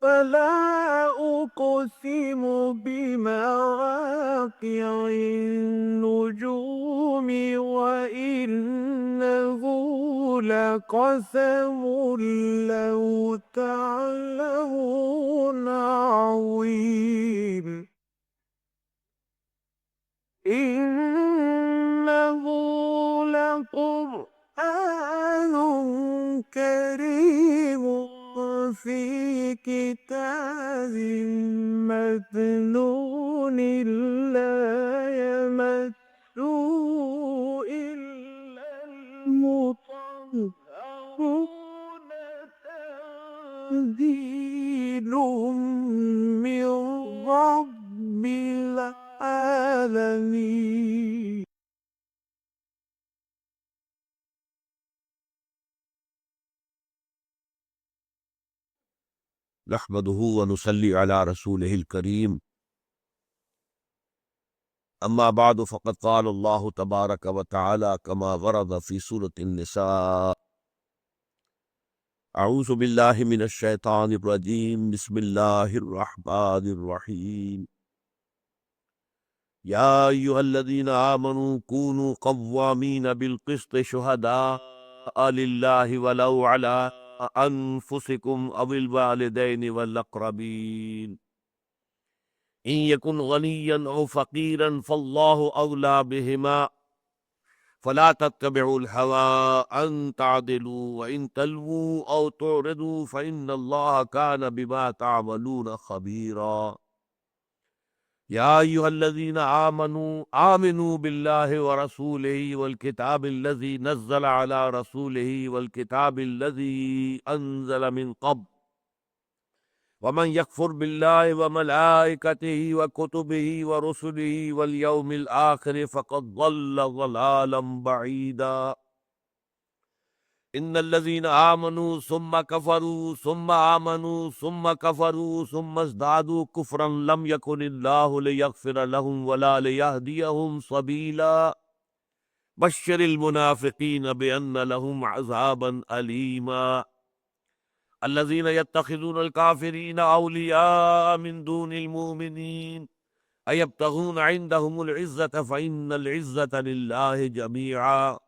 فلا أقسم بمواقع النجوم وإنه لقسم لو تعلمون عظيم إنه لقرآن كريم في كتاب مكنون لا يمسه إلا المطهرون تنزيل من رب العالمين. نحمده ونصلي على رسوله الكريم أما بعد فقد قال الله تبارك وتعالى كما ورد في سورة النساء أعوذ بالله من الشيطان الرجيم بسم الله الرحمن الرحيم يا أيها الذين آمنوا كونوا قوامين بالقسط شهداء لله ولو على أنفسكم أو الوالدين والأقربين إن يكن غنيا أو فقيرا فالله أولى بهما فلا تتبعوا الهوى أن تعدلوا وإن تلووا أو تعرضوا فإن الله كان بما تعملون خبيرا يا أيها الذين آمنوا بالله ورسوله والكتاب الذي نزل على رسوله والكتاب الذي أنزل من قبل ومن يكفر بالله وملائكته وكتبه ورسله واليوم الآخر فقد ضل ضلالا بعيدا إن الذين آمنوا ثم كفروا ثم آمنوا ثم كفروا ثم ازدادوا كفرا لم يكن الله ليغفر لهم ولا ليهديهم سبيلا بشر المنافقين بأن لهم عذابا أليما الذين يتخذون الكافرين أولياء من دون المؤمنين أيبتغون عندهم العزة فإن العزة لله جميعا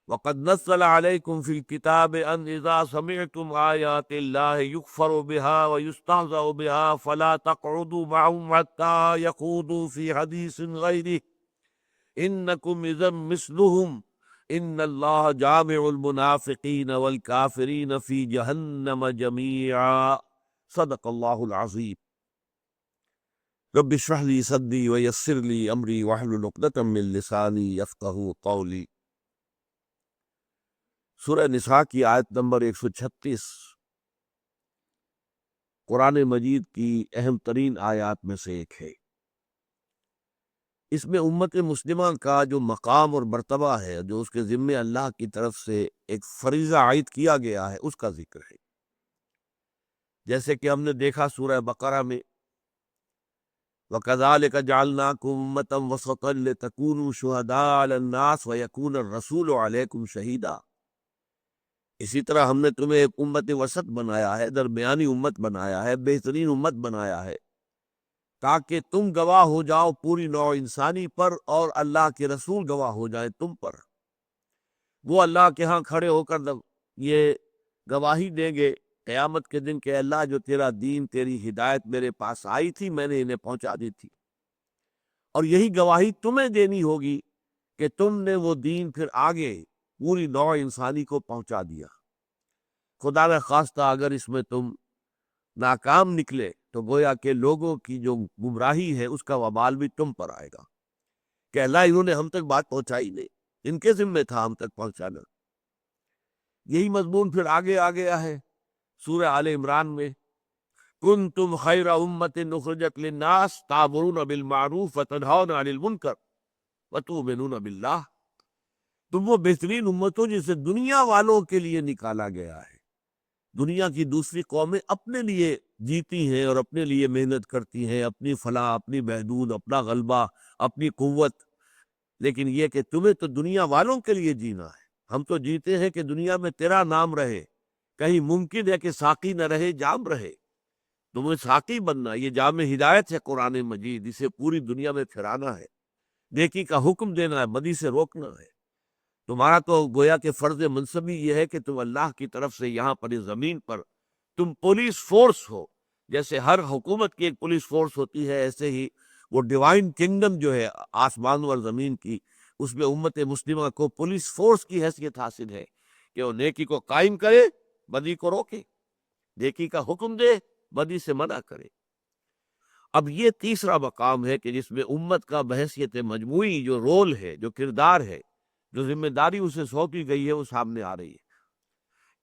وقد نزل عليكم في الكتاب أن إذا سمعتم آيات الله يكفر بها ويستهزأ بها فلا تقعدوا معهم حتى يخوضوا في حديث غيره إنكم إذا مثلهم إن الله جامع المنافقين والكافرين في جهنم جميعا صدق الله العظيم رب اشرح لي صدري ويسر لي أمري واحلل عقدة من لساني يفقهوا قولي سورہ نساء کی آیت نمبر 136 قرآن مجید کی اہم ترین آیات میں سے ایک ہے۔ اس میں امت مسلمہ کا جو مقام اور مرتبہ ہے، جو اس کے ذمے اللہ کی طرف سے ایک فریضہ عائد کیا گیا ہے، اس کا ذکر ہے۔ جیسے کہ ہم نے دیکھا سورہ بقرہ میں وَكَذَلِكَ جَعَلْنَاكُمْ أُمَّةً وَسَطًا لِتَكُونُوا شُهَدَاءَ عَلَى النَّاسِ وَيَكُونَ الرَّسُولُ عَلَيْكُمْ شَهِيدًا۔ اسی طرح ہم نے تمہیں ایک امت وسط بنایا ہے، درمیانی امت بنایا ہے، بہترین امت بنایا ہے، تاکہ تم گواہ ہو جاؤ پوری نوع انسانی پر اور اللہ کے رسول گواہ ہو جائیں تم پر۔ وہ اللہ کے ہاں کھڑے ہو کر یہ گواہی دیں گے قیامت کے دن کہ اللہ جو تیرا دین، تیری ہدایت میرے پاس آئی تھی، میں نے انہیں پہنچا دی تھی، اور یہی گواہی تمہیں دینی ہوگی کہ تم نے وہ دین پھر آگے پوری نوع انسانی کو پہنچا دیا۔ خدا نہ خواستہ اگر اس میں تم ناکام نکلے تو گویا کہ لوگوں کی جو گمراہی ہے اس کا وبال بھی تم پر آئے گا کہ اللہ انہوں نے ہم تک بات پہنچائی نہیں، ان کے ذمہ تھا ہم تک پہنچانا۔ یہی مضمون پھر آگے آ گیا ہے سورہ آل عمران میں، کنتم خیر امت اخرجت للناس تأمرون بالمعروف وتنہون عن المنکر وتؤمنون باللہ۔ تم وہ بہترین امت ہو جسے دنیا والوں کے لیے نکالا گیا ہے۔ دنیا کی دوسری قومیں اپنے لیے جیتی ہیں اور اپنے لیے محنت کرتی ہیں، اپنی فلاح، اپنی محدود، اپنا غلبہ، اپنی قوت، لیکن یہ کہ تمہیں تو دنیا والوں کے لیے جینا ہے۔ ہم تو جیتے ہیں کہ دنیا میں تیرا نام رہے، کہیں ممکن ہے کہ ساقی نہ رہے، جام رہے، تمہیں ساقی بننا، یہ جام ہدایت ہے قرآن مجید، اسے پوری دنیا میں پھیرانا ہے، نیکی کا حکم دینا ہے، بدی سے روکنا ہے۔ تمہارا تو گویا کہ فرض منصبی یہ ہے کہ تم اللہ کی طرف سے یہاں پر اس زمین پر تم پولیس فورس ہو۔ جیسے ہر حکومت کی ایک پولیس فورس ہوتی ہے، ایسے ہی وہ ڈیوائن کنگڈم جو ہے آسمان اور زمین کی، اس میں امت مسلمہ کو پولیس فورس کی حیثیت حاصل ہے کہ وہ نیکی کو قائم کرے، بدی کو روکے، نیکی کا حکم دے، بدی سے منع کرے۔ اب یہ تیسرا مقام ہے کہ جس میں امت کا بحیثیت مجموعی جو رول ہے، جو کردار ہے، جو ذمہ داری اسے سونپی گئی ہے، وہ سامنے آ رہی ہے۔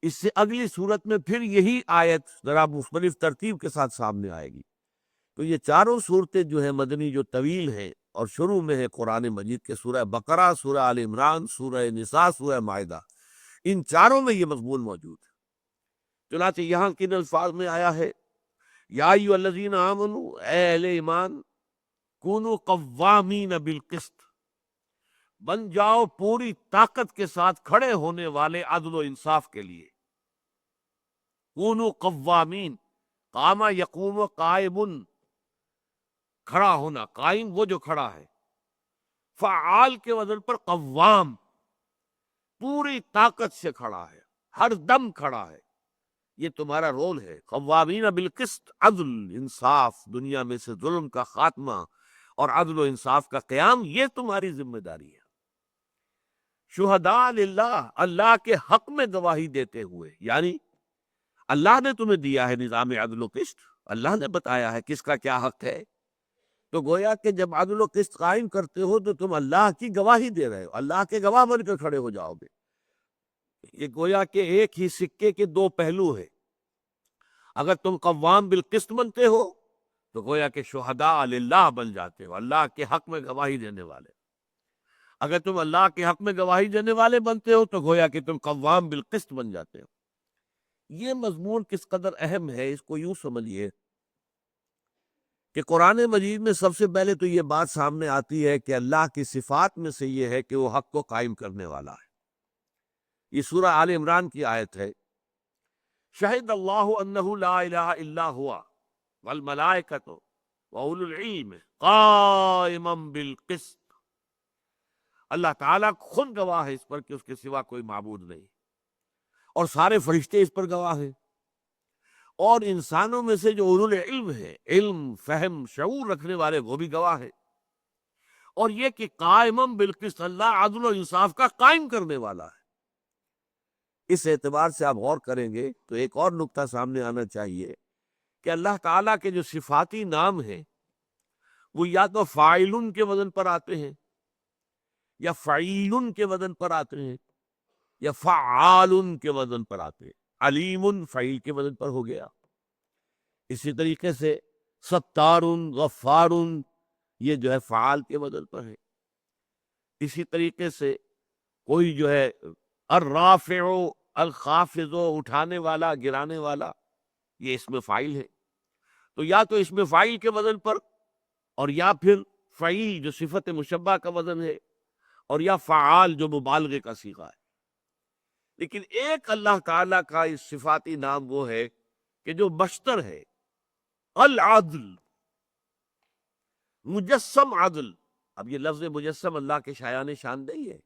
اس سے اگلی صورت میں پھر یہی آیت ذرا مختلف ترتیب کے ساتھ سامنے آئے گی۔ تو یہ چاروں صورتیں جو ہیں مدنی، جو طویل ہیں، اور شروع میں ہے قرآن مجید کے سورہ بقرہ، سورہ آل عمران، سورہ نساء، سورہ مائدہ، ان چاروں میں یہ مضمون موجود ہے۔ چنانچہ یہاں کن الفاظ میں آیا ہے، یا ایھا الذین آمنوا، اے اہل ایمان، کونوا قوامین بالقسط، بن جاؤ پوری طاقت کے ساتھ کھڑے ہونے والے عدل و انصاف کے لیے۔ کونوا قوامین، قام یقوم قائم، کھڑا ہونا، قائم وہ جو کھڑا ہے، فعال کے وزن پر قوام، پوری طاقت سے کھڑا ہے، ہر دم کھڑا ہے، یہ تمہارا رول ہے۔ قوامین بالقسط، عدل انصاف، دنیا میں سے ظلم کا خاتمہ اور عدل و انصاف کا قیام، یہ تمہاری ذمہ داری ہے۔ شہداء للہ، اللہ کے حق میں گواہی دیتے ہوئے، یعنی اللہ نے تمہیں دیا ہے نظام عدل و قسط، اللہ نے بتایا ہے کس کا کیا حق ہے، تو گویا کہ جب عدل و قسط قائم کرتے ہو تو تم اللہ کی گواہی دے رہے ہو، اللہ کے گواہ بن کر کھڑے ہو جاؤ گے۔ یہ گویا کہ ایک ہی سکے کے دو پہلو ہیں۔ اگر تم قوام بالقسط بنتے ہو تو گویا کہ شہداء للہ بن جاتے ہو، اللہ کے حق میں گواہی دینے والے۔ اگر تم اللہ کے حق میں گواہی دینے والے بنتے ہو تو گویا کہ تم قوام بالقسط بن جاتے ہو۔ یہ مضمون کس قدر اہم ہے، اس کو یوں سمجھیے کہ قرآن مجید میں سب سے پہلے تو یہ بات سامنے آتی ہے کہ اللہ کی صفات میں سے یہ ہے کہ وہ حق کو قائم کرنے والا ہے۔ یہ سورہ آل عمران کی آیت ہے، شہد اللہ انہ لا الہ الا ہوا والملائکۃ واولو العلم قائما بالقسط، اللہ تعالیٰ خود گواہ ہے اس پر کہ اس کے سوا کوئی معبود نہیں، اور سارے فرشتے اس پر گواہ ہیں، اور انسانوں میں سے جو اولو العلم ہے، علم، فہم، شعور رکھنے والے، وہ بھی گواہ ہے، اور یہ کہ قائما بالقسط، اللہ عدل و انصاف کا قائم کرنے والا ہے۔ اس اعتبار سے آپ غور کریں گے تو ایک اور نقطہ سامنے آنا چاہیے کہ اللہ تعالیٰ کے جو صفاتی نام ہیں وہ یا تو فاعل کے وزن پر آتے ہیں، یا فعیل کے وزن پر آتے ہیں، یا فعال کے وزن پر آتے ہیں۔ علیم فعیل کے وزن پر ہو گیا، اسی طریقے سے ستار، غفار، یہ جو ہے فعال کے وزن پر ہے۔ اسی طریقے سے کوئی جو ہے الرافع، الخافض، اٹھانے والا، گرانے والا، یہ اسم فاعل ہے۔ تو یا تو اسم فاعل کے وزن پر، اور یا پھر فعیل جو صفت مشبہ کا وزن ہے، اور یا فعال جو مبالغے کا صیغہ ہے۔ لیکن ایک اللہ تعالیٰ کا اس صفاتی نام وہ ہے کہ جو بشتر ہے، العدل، مجسم عدل۔ اب یہ لفظ مجسم اللہ کے شایان شان نہیں ہے،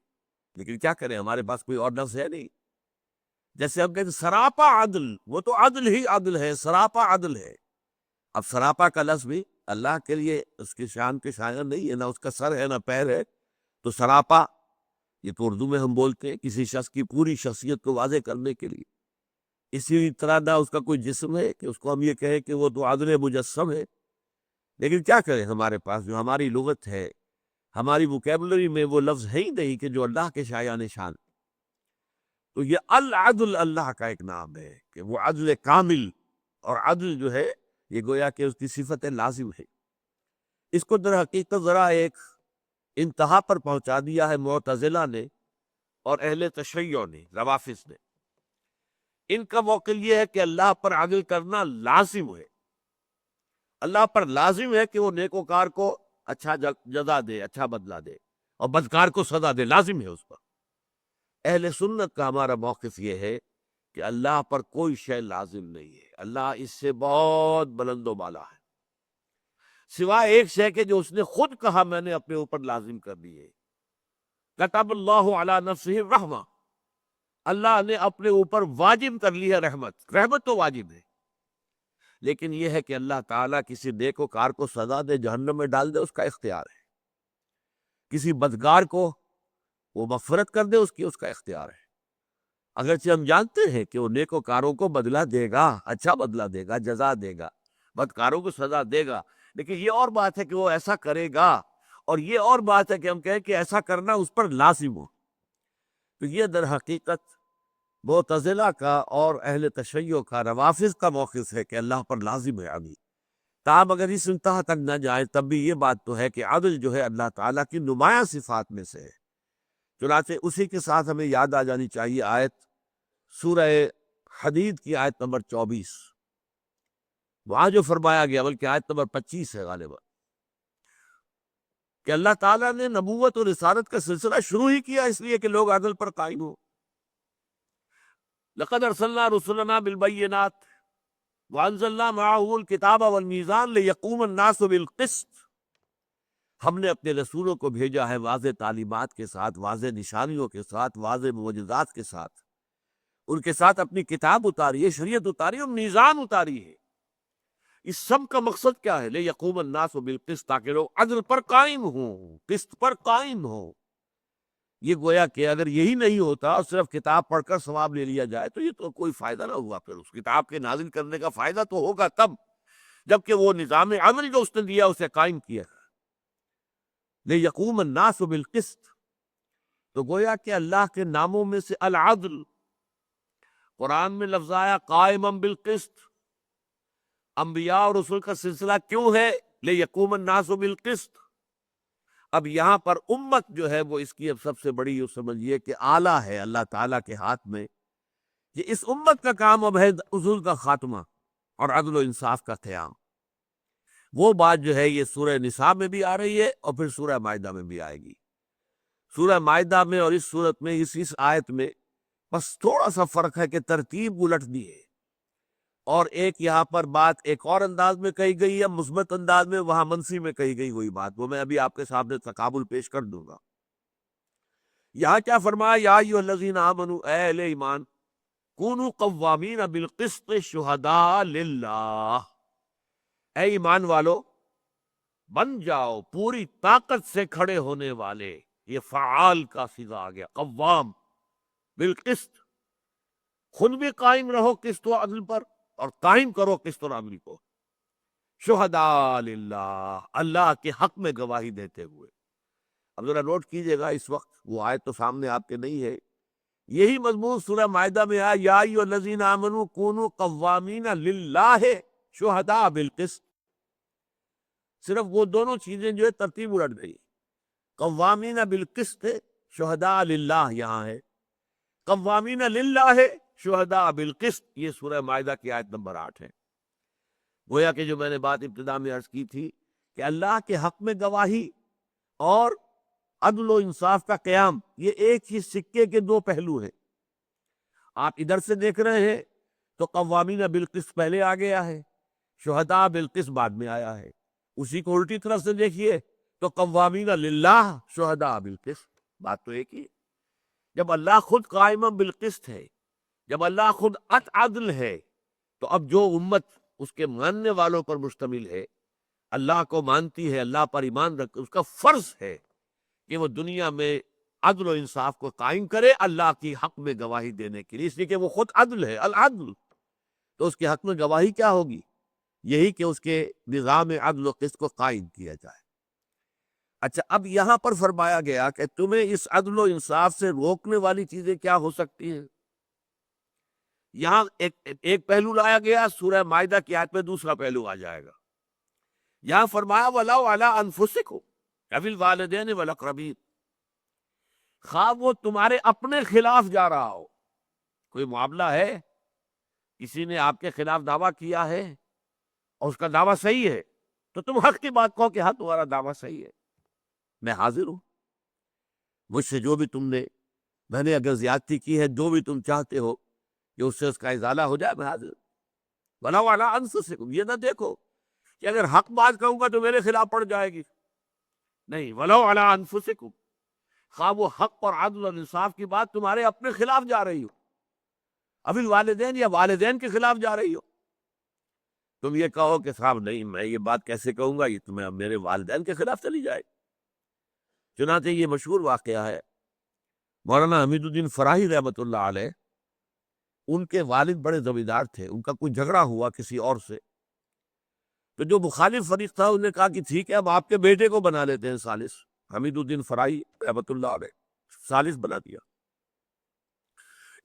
لیکن کیا کریں، ہمارے پاس کوئی اور لفظ ہے نہیں۔ جیسے ہم کہتے ہیں سراپا عدل، وہ تو عدل ہی عدل ہے، سراپا عدل ہے۔ اب سراپا کا لفظ بھی اللہ کے لیے اس کی شان کے شایان نہیں ہے، نہ اس کا سر ہے نہ پیر ہے، تو سراپا یہ تو اردو میں ہم بولتے ہیں کسی شخص کی پوری شخصیت کو واضح کرنے کے لیے۔ اسی طرح نہ اس کا کوئی جسم ہے کہ اس کو ہم یہ کہیں کہ وہ تو عدل مجسم ہے۔ لیکن کیا کریں، ہمارے پاس جو ہماری لغت ہے، ہماری وکیبلری میں وہ لفظ ہے ہی نہیں کہ جو اللہ کے شایان شان۔ تو یہ العدل اللہ کا ایک نام ہے کہ وہ عدل کامل، اور عدل جو ہے یہ گویا کہ اس کی صفت لازم ہے۔ اس کو در حقیقت ذرا ایک انتہا پر پہنچا دیا ہے معتزلہ نے اور اہل تشیع نے، روافض نے۔ ان کا موقع یہ ہے کہ اللہ پر عدل کرنا لازم ہے، اللہ پر لازم ہے کہ وہ نیکوکار کو اچھا جزا دے، اچھا بدلہ دے، اور بدکار کو سزا دے، لازم ہے اس پر۔ اہل سنت کا ہمارا موقف یہ ہے کہ اللہ پر کوئی شے لازم نہیں ہے، اللہ اس سے بہت بلند و بالا ہے، سوائے ایک شے کے جو اس نے خود کہا میں نے اپنے اوپر لازم کر دی ہے۔ کتب اللہ علی نفسہ الرحمہ، اللہ نے اپنے اوپر واجب کر لی ہے رحمت، رحمت تو واجب ہے، لیکن یہ ہے کہ اللہ تعالیٰ کسی نیک وکار کو سزا دے، جہنم میں ڈال دے، اس کا اختیار ہے، کسی بدکار کو وہ مغفرت کر دے، اس کا اختیار ہے۔ اگرچہ ہم جانتے ہیں کہ وہ نیک وکاروں کو بدلہ دے گا، اچھا بدلہ دے گا، جزا دے گا، بدکاروں کو سزا دے گا، لیکن یہ اور بات ہے کہ وہ ایسا کرے گا، اور یہ اور بات ہے کہ ہم کہیں کہ ایسا کرنا اس پر لازم ہو۔ تو یہ در حقیقت معتزلہ کا اور اہل تشیع کا، روافض کا موقف ہے کہ اللہ پر لازم ہے عدل، تاہم اگر اس انتہا تک نہ جائے تب بھی یہ بات تو ہے کہ عدل جو ہے اللہ تعالیٰ کی نمایاں صفات میں سے ہے۔ چنانچہ اسی کے ساتھ ہمیں یاد آ جانی چاہیے آیت سورہ حدید کی آیت نمبر 24، وہاں جو فرمایا گیا، بلکہ آیت نمبر 25 ہے غالباً، کہ اللہ تعالیٰ نے نبوت اور رسالت کا سلسلہ شروع ہی کیا اس لیے کہ لوگ عدل پر قائم ہوں۔ لقد ارسلنا رسلنا بالبینات وانزلنا معهم الکتاب والمیزان لیقوم الناس بالقسط، ہم نے اپنے رسولوں کو بھیجا ہے واضح تعلیمات کے ساتھ، واضح نشانیوں کے ساتھ، واضح معجزات کے ساتھ، ان کے ساتھ اپنی کتاب اتاری ہے، شریعت اتاری ہے، اور میزان اتاری ہے۔ اس سب کا مقصد کیا ہے؟ لیقوم الناس بالقسط، تاکہ لوگ عدل پر قائم ہوں، قسط پر قائم ہوں۔ یہ گویا کہ اگر یہی نہیں ہوتا اور صرف کتاب پڑھ کر ثواب لے لیا جائے تو یہ تو کوئی فائدہ نہ ہوا، پھر اس کتاب کے نازل کرنے کا فائدہ تو ہوگا تب جبکہ وہ نظام عمل جو اس نے دیا اسے قائم کیا۔ لیقوم الناس بالقسط، تو گویا کہ اللہ کے ناموں میں سے العدل، قرآن میں لفظ آیا قائما بالقسط، انبیاء اور رسول کا سلسلہ کیوں ہے؟ لیقوم الناس بالقسط۔ اب یہاں پر امت جو ہے وہ اس کی اب سب سے بڑی، یہ سمجھیے کہ آلہ ہے اللہ تعالیٰ کے ہاتھ میں، کہ اس امت کا کام اب ہے اصول کا خاتمہ اور عدل و انصاف کا قیام۔ وہ بات جو ہے یہ سورہ نساء میں بھی آ رہی ہے اور پھر سورہ مائدہ میں بھی آئے گی۔ سورہ مائدہ میں اور اس صورت میں، اس آیت میں بس تھوڑا سا فرق ہے کہ ترتیب الٹ دی ہے، اور ایک یہاں پر بات ایک اور انداز میں کہی گئی ہے مثبت انداز میں، وہاں منفی میں کہی گئی ہوئی بات، وہ میں ابھی آپ کے سامنے تقابل پیش کر دوں گا۔ یہاں کیا فرمایا؟ یا ایھا الذین آمنوا، اے اہل ایمان، کونوا قوامین بالقسط شہداء للہ، اے ایمان والو بن جاؤ پوری طاقت سے کھڑے ہونے والے، یہ فعال کا صیغہ آ گیا، قوام بالقسط، خود بھی قائم رہو قسط و عدل پر اور قائم کرو قسط اور عدل کو، شہداء للہ، اللہ کے حق میں گواہی دیتے ہوئے۔ اب ذرا نوٹ کیجئے گا، اس وقت وہ آیت تو سامنے آپ کے نہیں ہے، یہی مضمون سورہ مائدہ میں آیا، یا ایھا الذین آمنوا کونوا قوامین للہ شہداء بالقسط، صرف وہ دونوں چیزیں جو ہے ترتیب الٹ گئی، قوامین بالقسط ہے، شہداء للہ یہاں ہے، قوامین للہ ہے، شہداء بالقسط، یہ سورہ مائدہ کی آیت نمبر 8 ہے۔ گویا کہ جو میں نے بات ابتدا میں عرض کی تھی کہ اللہ کے حق میں گواہی اور عدل و انصاف کا قیام، یہ ایک ہی سکے کے دو پہلو ہیں۔ آپ ادھر سے دیکھ رہے ہیں تو قوامین بالقسط پہلے آ گیا ہے، شہداء بالقسط بعد میں آیا ہے، اسی کو الٹی طرف سے دیکھیے تو قوامین للہ شہداء بالقسط، بات تو ایک ہی ہے۔ جب اللہ خود قائم بالقسط ہے، جب اللہ خود عدل ہے، تو اب جو امت اس کے ماننے والوں پر مشتمل ہے، اللہ کو مانتی ہے، اللہ پر ایمان رکھ، اس کا فرض ہے کہ وہ دنیا میں عدل و انصاف کو قائم کرے اللہ کی حق میں گواہی دینے کے لیے، اس لیے کہ وہ خود عدل ہے، العدل، تو اس کے حق میں گواہی کیا ہوگی؟ یہی کہ اس کے نظام عدل و قسط کو قائم کیا جائے۔ اچھا، اب یہاں پر فرمایا گیا کہ تمہیں اس عدل و انصاف سے روکنے والی چیزیں کیا ہو سکتی ہیں؟ یہاں ایک پہلو لایا گیا، سورہ مائدہ کی آیت میں دوسرا پہلو آ جائے گا۔ یہاں فرمایا وَلَوْ عَلَىٰ أَنفُسِكُمْ أَوِ الْوَالِدَيْنِ وَالْأَقْرَبِينَ، خواہ وہ تمہارے اپنے خلاف جا رہا ہو، کوئی معاملہ ہے، کسی نے آپ کے خلاف دعویٰ کیا ہے اور اس کا دعویٰ صحیح ہے، تو تم حق کی بات کہو کہ ہاں تمہارا دعویٰ صحیح ہے، میں حاضر ہوں، مجھ سے جو بھی تم نے، میں نے اگر زیادتی کی ہے، جو بھی تم چاہتے ہو کہ اس سے اس کا ازالہ ہو جائے، میں حاضر۔ وَلَوْ عَلَىٰ أَنفُسِكُمْ، یہ نہ دیکھو کہ اگر حق بات کہوں گا تو میرے خلاف پڑ جائے گی، نہیں، وَلَوْ عَلَىٰ أَنفُسِكُمْ، خواہ وہ حق اور عدل اور انصاف کی بات تمہارے اپنے خلاف جا رہی ہو، ابھی والدین یا والدین کے خلاف جا رہی ہو، تم یہ کہو کہ صاحب نہیں، میں یہ بات کیسے کہوں گا، یہ تمہیں میرے والدین کے خلاف چلی جائے۔ چنانچہ یہ مشہور واقعہ ہے، مولانا حمید الدین فراہی رحمۃ اللہ علیہ، ان کے والد بڑے زمیندار تھے، ان کا کوئی جھگڑا ہوا کسی اور سے، تو جو مخالف فریق تھا انہوں نے کہا کہ ٹھیک ہے، اب آپ کے بیٹے کو بنا لیتے ہیں ثالث۔ حمید الدین فراہی رحمۃ اللہ علیہ ثالث بنا دیا۔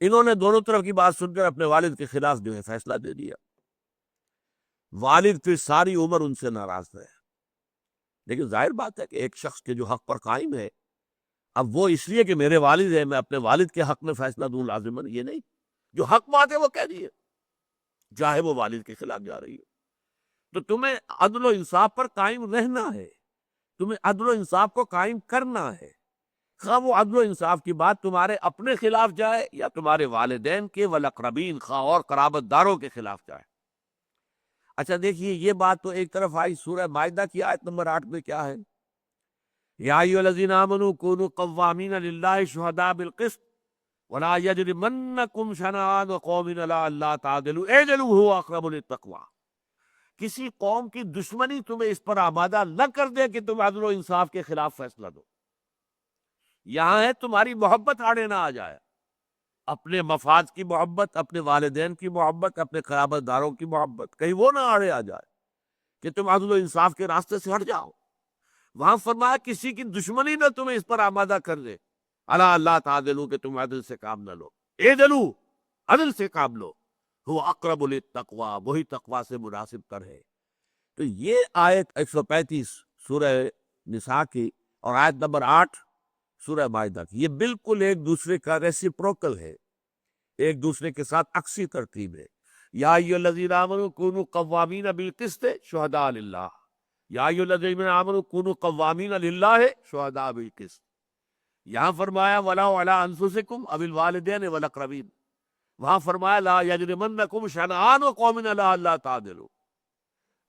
انہوں نے دونوں طرف کی بات سن کر اپنے والد کے خلاف جو ہے فیصلہ دے دیا۔ والد پھر ساری عمر ان سے ناراض رہے، لیکن ظاہر بات ہے کہ ایک شخص کے جو حق پر قائم ہے، اب وہ اس لیے کہ میرے والد ہیں میں اپنے والد کے حق میں فیصلہ دوں لازماً، یہ نہیں، جو حق بات ہے وہ کہہ دیے، چاہے وہ والد کے خلاف جا رہی ہے۔ تو تمہیں عدل و انصاف پر قائم رہنا ہے، تمہیں عدل و انصاف کو قائم کرنا ہے، خواہ وہ عدل و انصاف کی بات تمہارے اپنے خلاف جائے یا تمہارے والدین کے والاقربین، خواہ اور قرابت داروں کے خلاف جائے۔ اچھا دیکھیے، یہ بات تو ایک طرف آئی، سورہ مائدہ کی آیت نمبر 8 میں کیا ہے؟ یا ایھا الذین آمنوا کونوا قوامین للہ شہداء بالقسط ولا یجرمنکم شنآن قوم علی الا تعدلوا اعدلوا هو اقرب للتقوی۔ کسی قوم کی دشمنی تمہیں اس پر آمادہ نہ کر دے کہ تم عدل و انصاف کے خلاف فیصلہ دو۔ یہاں ہے تمہاری محبت آڑے نہ آ جائے، اپنے مفاد کی محبت، اپنے والدین کی محبت، اپنے قرابت داروں کی محبت، کہیں وہ نہ آڑے آ جائے کہ تم عدل و انصاف کے راستے سے ہٹ جاؤ۔ وہاں فرمایا کسی کی دشمنی نہ تمہیں اس پر آمادہ کر دے، الا اللہ تعدلوا، کہ تم عدل سے کام نہ لو، اعدلوا، عدل سے کام لو، هو اقرب للتقوی، وہی تقوی سے مناسب تر ہے۔ تو یہ آیت 135 سورہ نساء کی اور آیت نمبر 8 سورہ مائدہ کی، یہ بالکل ایک دوسرے کا ریسیپروکل ہے، ایک دوسرے کے ساتھ عکسی ترتیب ہے۔ یا ایھا الذین آمنوا کونوا قوامین بالقسط شہداء للہ، یا ایھا الذین آمنوا کونوا قوامین للہ شہداء بالقسط۔ یہاں فرمایا وَلَوْ عَلَىٰ أَنفُسِكُمْ أَوِ الْوَالِدَيْنِ وَالْأَقْرَبِينَ، وہاں فرمایا لَا يَجْرِمَنَّكُمْ شَنآنُ قَوْمٍ عَلَىٰ أَلَّا تَعْدِلُوا۔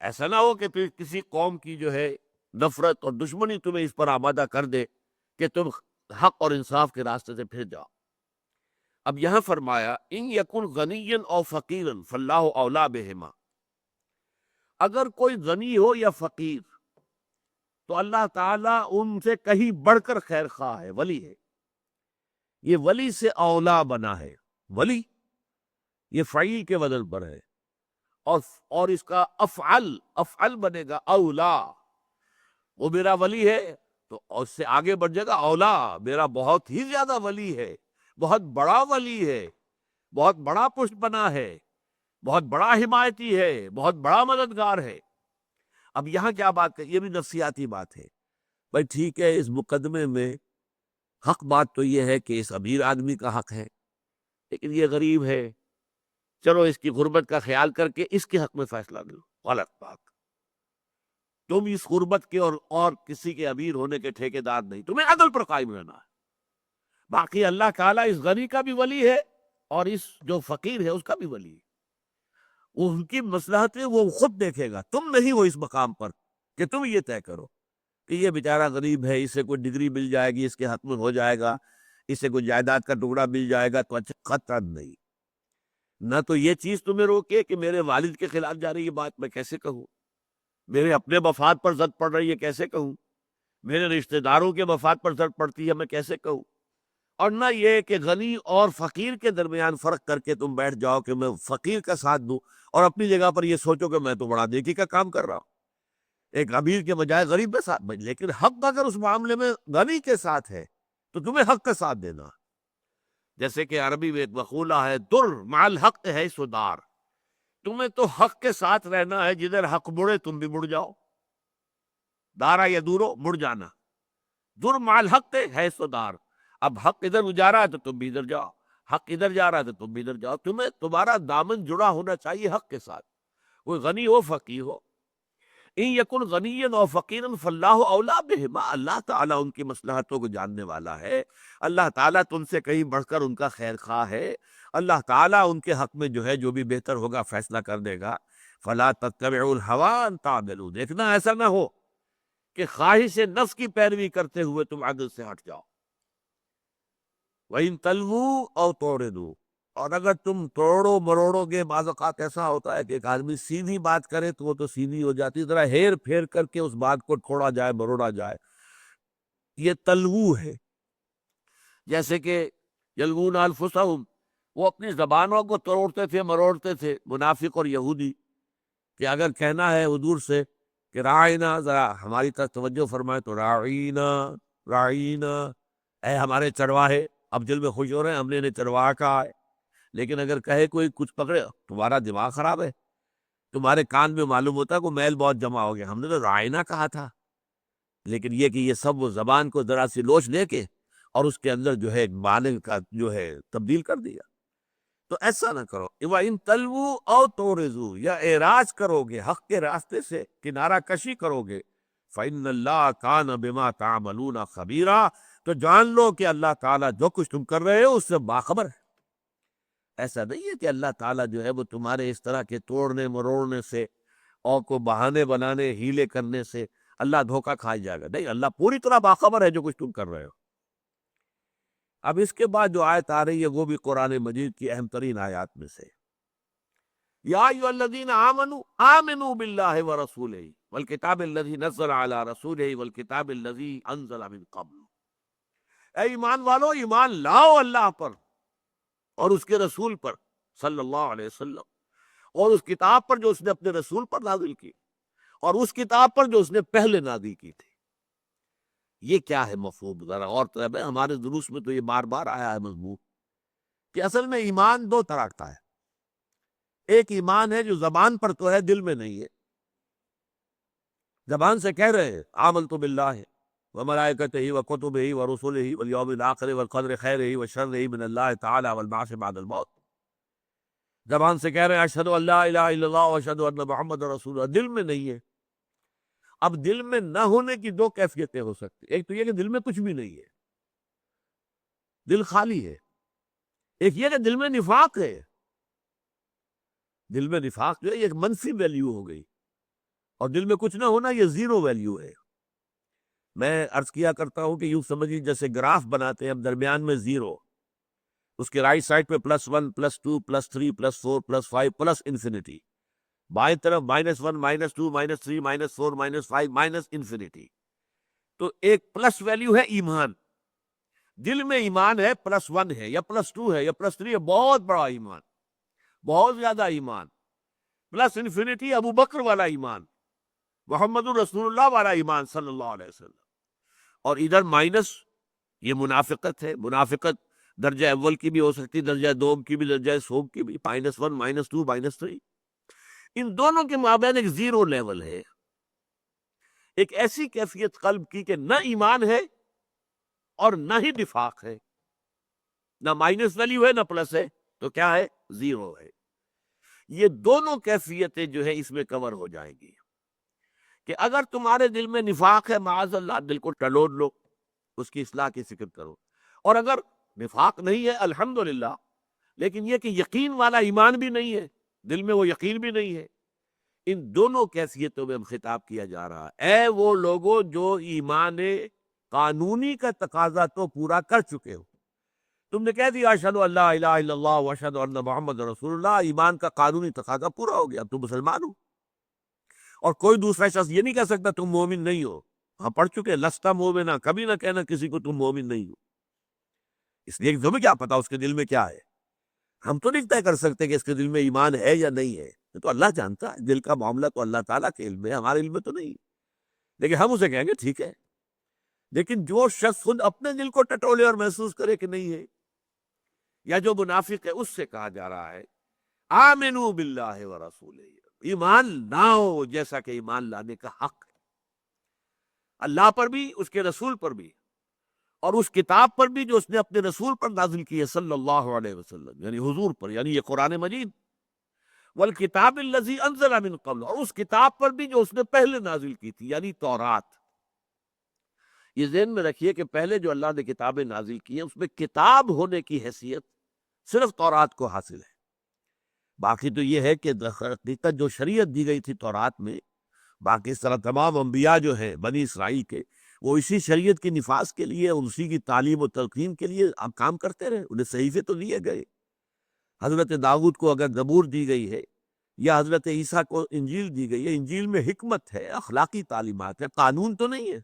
ایسا نہ ہو کہ پھر کسی قوم کی جو ہے نفرت اور دشمنی تمہیں اس پر آمادہ کر دے کہ تم حق اور انصاف کے راستے سے پھر جاؤ۔ اب یہاں فرمایا ان یکن غنیا او فقیرا فاللہ اولیٰ بہما، اگر کوئی غنی ہو یا فقیر تو اللہ تعالیٰ ان سے کہیں بڑھ کر خیر خواہ ہے، ولی ہے۔ یہ ولی سے اولا بنا ہے، ولی یہ فعیل کے وزن پر ہے، اور اس کا افعل بنے گا اولا، وہ میرا ولی ہے تو اس سے آگے بڑھ جائے گا اولا، میرا بہت ہی زیادہ ولی ہے، بہت بڑا ولی ہے، بہت بڑا پشت بنا ہے، بہت بڑا حمایتی ہے، بہت بڑا مددگار ہے۔ اب یہاں کیا بات ہے؟ یہ بھی نفسیاتی بات ہے۔ بھائی ٹھیک ہے، اس مقدمے میں حق بات تو یہ ہے کہ اس امیر آدمی کا حق ہے، لیکن یہ غریب ہے، چلو اس کی غربت کا خیال کر کے اس کے حق میں فیصلہ لو۔ غلط بات، تم اس غربت کے اور کسی کے امیر ہونے کے ٹھیکیدار نہیں، تمہیں عدل پر قائم رہنا ہے۔ باقی اللہ تعالیٰ اس غنی کا بھی ولی ہے اور اس جو فقیر ہے اس کا بھی ولی ہے، وہ ان کی مصلحتیں وہ خود دیکھے گا، تم نہیں ہو اس مقام پر کہ تم یہ طے کرو کہ یہ بیچارہ غریب ہے، اسے کوئی ڈگری مل جائے گی، اس کے حق میں ہو جائے گا، اسے کوئی جائیداد کا ٹکڑا مل جائے گا تو اچھا، قطعاً نہیں۔ نہ تو یہ چیز تمہیں روکے کہ میرے والد کے خلاف جا رہی ہے بات، میں کیسے کہوں، میرے اپنے مفاد پر زد پڑ رہی ہے کیسے کہوں، میرے رشتہ داروں کے مفاد پر زد پڑتی ہے میں کیسے کہوں، اور نہ یہ کہ غنی اور فقیر کے درمیان فرق کر کے تم بیٹھ جاؤ کہ میں فقیر کا ساتھ دوں اور اپنی جگہ پر یہ سوچو کہ میں تو بڑا نیکی کا کام کر رہا ہوں، ایک امیر کے بجائے غریب کے ساتھ۔ لیکن حق اگر اس معاملے میں غنی کے ساتھ ہے تو تمہیں حق کا ساتھ دینا، جیسے کہ عربی میں ایک مقولہ ہے در مع الحق ہے سدار، تمہیں تو حق کے ساتھ رہنا ہے، جدھر حق مڑے تم بھی مڑ جاؤ، دارا یا دورو مڑ جانا، در مع الحق ہے سدار، اب حق ادھر جا رہا ہے تو تم بھی ادھر جاؤ، حق ادھر جا رہا ہے تو تم بھی ادھر جاؤ، تمہیں تمہارا دامن جڑا ہونا چاہیے حق کے ساتھ، کوئی غنی ہو فقیر ہو۔ ان یکن غنیا او فقیرا فاللہ اولیٰ بہما، اللہ تعالیٰ ان کی مصلحتوں کو جاننے والا ہے، اللہ تعالیٰ تو ان سے کہیں بڑھ کر ان کا خیر خواہ ہے، اللہ تعالیٰ ان کے حق میں جو ہے جو بھی بہتر ہوگا فیصلہ کر دے گا۔ فلا تتبعوا الہویٰ ان تعدلوا، دیکھنا ایسا نہ ہو کہ خواہش نفس کی پیروی کرتے ہوئے تم عدل سے ہٹ جاؤ۔ وَإِن تَلْوُوا أَوْ تُعْرِضُوا، اور اگر تم توڑو مروڑو گے، بعض اوقات ایسا ہوتا ہے کہ ایک آدمی سیدھی بات کرے تو وہ تو سیدھی ہو جاتی ہے، ذرا ہیر پھیر کر کے اس بات کو چھوڑا جائے مروڑا جائے، یہ تلوو ہے۔ جیسے کہ یلوون انفسہم، وہ اپنی زبانوں کو توڑتے تھے مروڑتے تھے، منافق اور یہودی، کہ اگر کہنا ہے حضور سے کہ راعینا، ذرا ہماری طرف توجہ فرمائے، تو راعینا راعینا، اے ہمارے چرواہے، اب دل میں خوش ہو رہے ہیں ہم نے انہیں چرواہا کہا ہے، لیکن اگر کہے کوئی کچھ پکڑے، تمہارا دماغ خراب ہے، تمہارے کان میں معلوم ہوتا ہے کہ میل بہت جمع ہو گیا، ہم نے تو رائنا کہا تھا۔ لیکن یہ کہ یہ سب وہ زبان کو ذرا سی لوچ دے کے اور اس کے اندر جو ہے ایک معنی کا جو ہے تبدیل کر دیا، تو ایسا نہ کرو۔ وَإِن تَلْوُوا أَوْ تُعْرِضُوا، یا اعراض کرو گے حق کے راستے سے، کنارہ کشی کرو گے، فَإِنَّ اللَّهَ كَانَ بِمَا تَعْمَلُونَ خَبِيرًا، تو جان لو کہ اللہ تعالیٰ جو کچھ تم کر رہے ہو اس سے باخبر ہے۔ ایسا نہیں ہے کہ اللہ تعالیٰ جو ہے وہ تمہارے اس طرح کے توڑنے مروڑنے سے اور کو بہانے بنانے ہیلے کرنے سے اللہ دھوکہ کھا جائے گا، نہیں، اللہ پوری طرح باخبر ہے جو کچھ تم کر رہے ہو۔ اب اس کے بعد جو آیت آ رہی ہے وہ بھی قرآن مجید کی اہم ترین آیات میں سے، یا ایھا الذین آمنوا آمنوا باللہ ورسولہ والکتاب الذی نزل علی رسولہ والکتاب الذی انزل من قبل، اے ایمان والو، ایمان لاؤ اللہ پر اور اس کے رسول پر صلی اللہ علیہ وسلم، اور اس کتاب پر جو اس نے اپنے رسول پر نازل کی، اور اس کتاب پر جو اس نے پہلے نازل کی تھی۔ یہ کیا ہے مفہوم؟ ذرا غور طلب ہے، ہمارے دروس میں تو یہ بار بار آیا ہے مضمون کہ اصل میں ایمان دو طرح کا ہے۔ ایک ایمان ہے جو زبان پر تو ہے، دل میں نہیں ہے، زبان سے کہہ رہے ہیں آمنت باللہ وملائکتہ وکتبہ ورسلہ والیوم الآخر والقدر خیرہ وشرہ من اللہ تعالی والبعث بعد الموت، زبان سے کہہ رہے ہیں اشہد ان لا الہ الا اللہ واشہد ان محمد رسول اللہ، دل میں نہیں ہے۔ اب دل میں نہ ہونے کی دو کیفیتیں ہو سکتی، ایک تو یہ کہ دل میں کچھ بھی نہیں ہے، دل خالی ہے، ایک یہ کہ دل میں نفاق ہے۔ دل میں نفاق جو ہے یہ ایک منفی ویلیو ہو گئی، اور دل میں کچھ نہ ہونا یہ زیرو ویلیو ہے۔ میں عرض کیا کرتا ہوں کہ یوں سمجھیے جیسے گراف بناتے ہیں ہم، درمیان میں زیرو، اس کے رائٹ سائڈ پہ +1 +2 +3 +4 +5 پلس انفینٹی، بائیں طرف -1 -2 -3 -4 -5 مائنس انفینٹی، تو ایک پلس ویلیو ہے ایمان۔ دل میں ایمان ہے، +1 ہے یا +2 ہے یا +3 ہے، بہت بڑا ایمان، بہت زیادہ ایمان، پلس انفینٹی ابو بکر والا ایمان، محمد الرسول اللہ والا ایمان صلی اللہ علیہ وسلم، اور ادھر مائنس، یہ منافقت ہے۔ منافقت درجہ اول کی بھی ہو سکتی، درجہ دوم کی بھی، درجہ سوم کی بھی، -1 -2 -3، ان دونوں کے مابین ایک زیرو لیول ہے، ایک ایسی کیفیت قلب کی کہ نہ ایمان ہے اور نہ ہی نفاق ہے، نہ مائنس ویلیو ہے نہ پلس ہے، تو کیا ہے؟ زیرو ہے۔ یہ دونوں کیفیتیں جو ہے اس میں کور ہو جائیں گی کہ اگر تمہارے دل میں نفاق ہے، معاذ اللہ، دل کو ٹلوڑ لو، اس کی اصلاح کی فکر کرو، اور اگر نفاق نہیں ہے الحمدللہ، لیکن یہ کہ یقین والا ایمان بھی نہیں ہے، دل میں وہ یقین بھی نہیں ہے، ان دونوں کیفیتوں میں خطاب کیا جا رہا ہے۔ اے وہ لوگوں جو ایمان قانونی کا تقاضا تو پورا کر چکے ہو، تم نے کہہ دیا اشہد ان لا الہ الا اللہ واشہد ان محمد رسول اللہ، ایمان کا قانونی تقاضا پورا ہو گیا، اب تم مسلمان ہو، اور کوئی دوسرا شخص یہ نہیں کہہ سکتا تم مومن نہیں ہو۔ ہم پڑھ چکے لستا مومنا، کبھی نہ کہنا کسی کو تم مومن نہیں ہو، اس لیے کہ تمہیں کیا پتا اس کے دل میں کیا ہے، ہم تو نہیں طے کر سکتے کہ اس کے دل میں ایمان ہے یا نہیں ہے، یہ تو اللہ جانتا ہے، دل کا معاملہ تو اللہ تعالیٰ کے علم ہے، ہمارے علم میں تو نہیں، لیکن ہم اسے کہیں گے ٹھیک ہے۔ لیکن جو شخص خود اپنے دل کو ٹٹولے اور محسوس کرے کہ نہیں ہے، یا جو منافق ہے، اس سے کہا جا رہا ہے آمنوا باللہ ورسولہ، ایمان لاؤ جیسا کہ ایمان لانے کا حق ہے، اللہ پر بھی، اس کے رسول پر بھی، اور اس کتاب پر بھی جو اس نے اپنے رسول پر نازل کی ہے صلی اللہ علیہ وسلم، یعنی حضور پر، یعنی یہ قرآن مجید، والکتاب الذی انزل من قبل، اور اس کتاب پر بھی جو اس نے پہلے نازل کی تھی، یعنی تورات۔ یہ ذہن میں رکھیے کہ پہلے جو اللہ نے کتابیں نازل کی ہیں اس میں کتاب ہونے کی حیثیت صرف تورات کو حاصل ہے۔ باقی تو یہ ہے کہ حقیقت جو شریعت دی گئی تھی تورات میں، باقی اس طرح تمام انبیاء جو ہیں بنی اسرائیل کے، وہ اسی شریعت کی نفاذ کے لیے، اسی کی تعلیم و تلقین کے لیے اب کام کرتے رہے۔ انہیں صحیفے تو دیے گئے، حضرت داؤد کو اگر زبور دی گئی ہے یا حضرت عیسیٰ کو انجیل دی گئی ہے، انجیل میں حکمت ہے، اخلاقی تعلیمات ہے، قانون تو نہیں ہے۔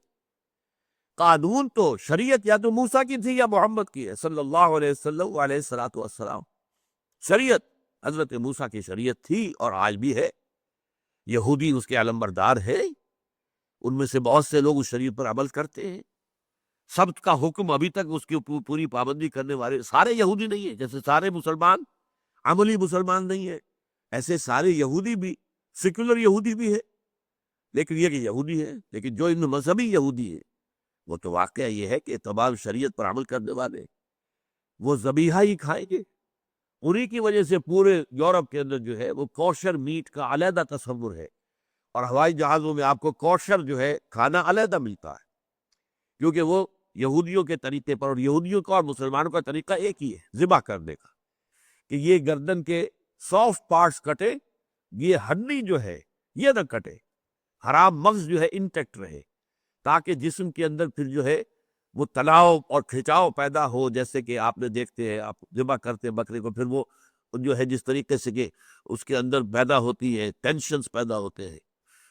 قانون تو شریعت یا تو موسیٰ کی تھی یا محمد کی ہے صلی اللہ علیہ وسلم علیہ الصلوۃ والسلام۔ شریعت حضرت موسیٰ کی شریعت تھی اور آج بھی ہے، یہودی اس کے علمبردار ہے، ان میں سے بہت سے لوگ اس شریعت پر عمل کرتے ہیں۔ سبت کا حکم ابھی تک اس کی پوری پابندی کرنے والے سارے یہودی نہیں ہیں، جیسے سارے مسلمان عملی مسلمان نہیں ہیں، ایسے سارے یہودی بھی سیکولر یہودی بھی ہے، لیکن یہ کہ یہودی ہے۔ لیکن جو ان مذہبی یہودی ہے وہ تو واقعہ یہ ہے کہ تمام شریعت پر عمل کرنے والے وہ ذبیحہ ہی کھائیں گے۔ انہی کی وجہ سے پورے یورپ کے اندر جو ہے وہ کوشر میٹ کا علیحدہ تصور ہے، اور ہوائی جہازوں میں آپ کو کوشر جو ہے کھانا علیحدہ ملتا ہے، کیونکہ وہ یہودیوں کے طریقے پر، اور یہودیوں کا اور مسلمانوں کا طریقہ ایک ہی ہے ذبح کرنے کا، کہ یہ گردن کے سافٹ پارٹس کٹے، یہ ہڈی جو ہے یہ نہ کٹے، حرام مغز جو ہے انٹیکٹ رہے، تاکہ جسم کے اندر پھر جو ہے وہ تناؤ اور کھچاؤ پیدا ہو۔ جیسے کہ آپ نے دیکھتے ہیں، آپ ذبح کرتے ہیں بکرے کو، پھر وہ جو ہے جس طریقے سے کہ اس کے اندر پیدا ہوتی ہے، ٹینشنز پیدا ہوتے ہیں،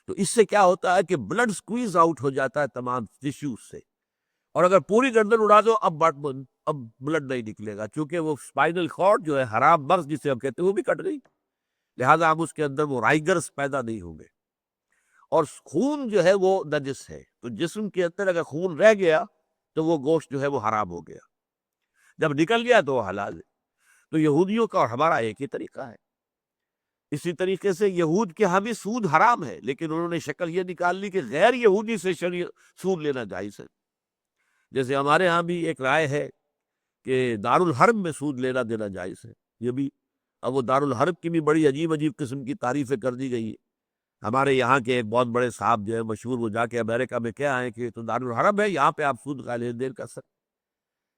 تو اس سے کیا ہوتا ہے کہ بلڈ سکویز آؤٹ ہو جاتا ہے تمام ٹیشوز سے، اور اگر پوری گردن اڑا دو اب بلڈ نہیں نکلے گا، چونکہ وہ اسپائنل کارڈ جو ہے حرام مغز جسے ہم کہتے ہیں وہ بھی کٹ گئی، لہٰذا اب اس کے اندر وہ رائگرز پیدا نہیں ہوں گے، اور خون جو ہے وہ نجس ہے، تو جسم کے اندر اگر خون رہ گیا تو وہ گوشت جو ہے وہ حرام ہو گیا، جب نکل گیا تو وہ حلال ہے۔ تو یہودیوں کا اور ہمارا ایک ہی طریقہ ہے۔ اسی طریقے سے یہود کے ہاں بھی سود حرام ہے، لیکن انہوں نے شکل یہ نکال لی کہ غیر یہودی سے سود لینا جائز ہے۔ جیسے ہمارے ہاں بھی ایک رائے ہے کہ دارالحرب میں سود لینا دینا جائز ہے، یہ بھی اب وہ دارالحرب کی بھی بڑی عجیب عجیب قسم کی تعریفیں کر دی گئی ہیں۔ ہمارے یہاں کے ایک بہت بڑے صاحب جو ہے مشہور، وہ جا کے امریکہ میں کیا آئے کہ تو دارالحرب ہے، یہاں پہ آپ سود کا لین دین کر سکتے۔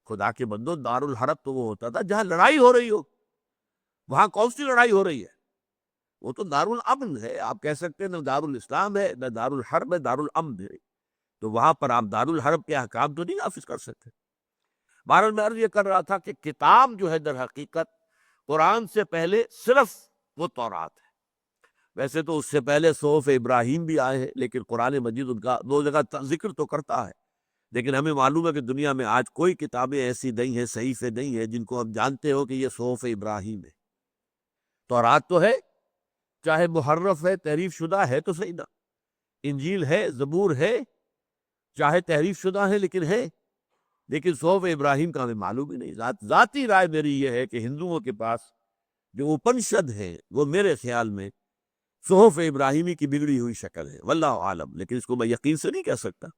خدا کے بندو، دارالحرب تو وہ ہوتا تھا جہاں لڑائی ہو رہی ہو، وہاں کون سی لڑائی ہو رہی ہے؟ وہ تو دارالامن ہے، آپ کہہ سکتے ہیں نہ دارالاسلام ہے نہ دارالحرب ہے، دارالامن ہے، تو وہاں پر آپ دارالحرب کے احکام تو نہیں نافذ کر سکتے۔ بہرحال میں عرض یہ کر رہا تھا کہ کتاب جو ہے در حقیقت قرآن سے پہلے صرف وہ تورات ہے۔ ویسے تو اس سے پہلے صحف ابراہیم بھی آئے ہیں، لیکن قرآن مجید ان کا دو جگہ ذکر تو کرتا ہے، لیکن ہمیں معلوم ہے کہ دنیا میں آج کوئی کتابیں ایسی نہیں ہیں، صحیفے نہیں ہیں جن کو ہم جانتے ہو کہ یہ صحف ابراہیم ہے۔ تورات تو ہے، چاہے محرف ہے، تحریف شدہ ہے تو صحیح نا، انجیل ہے، زبور ہے، چاہے تحریف شدہ ہے لیکن ہے، لیکن صحف ابراہیم کا ہمیں معلوم ہی نہیں۔ ذاتی رائے میری یہ ہے کہ ہندوؤں کے پاس جو اپنشد ہے وہ میرے خیال میں صحف ابراہیمی کی بگڑی ہوئی شکل ہے، واللہ عالم، لیکن اس کو میں یقین سے نہیں کہہ سکتا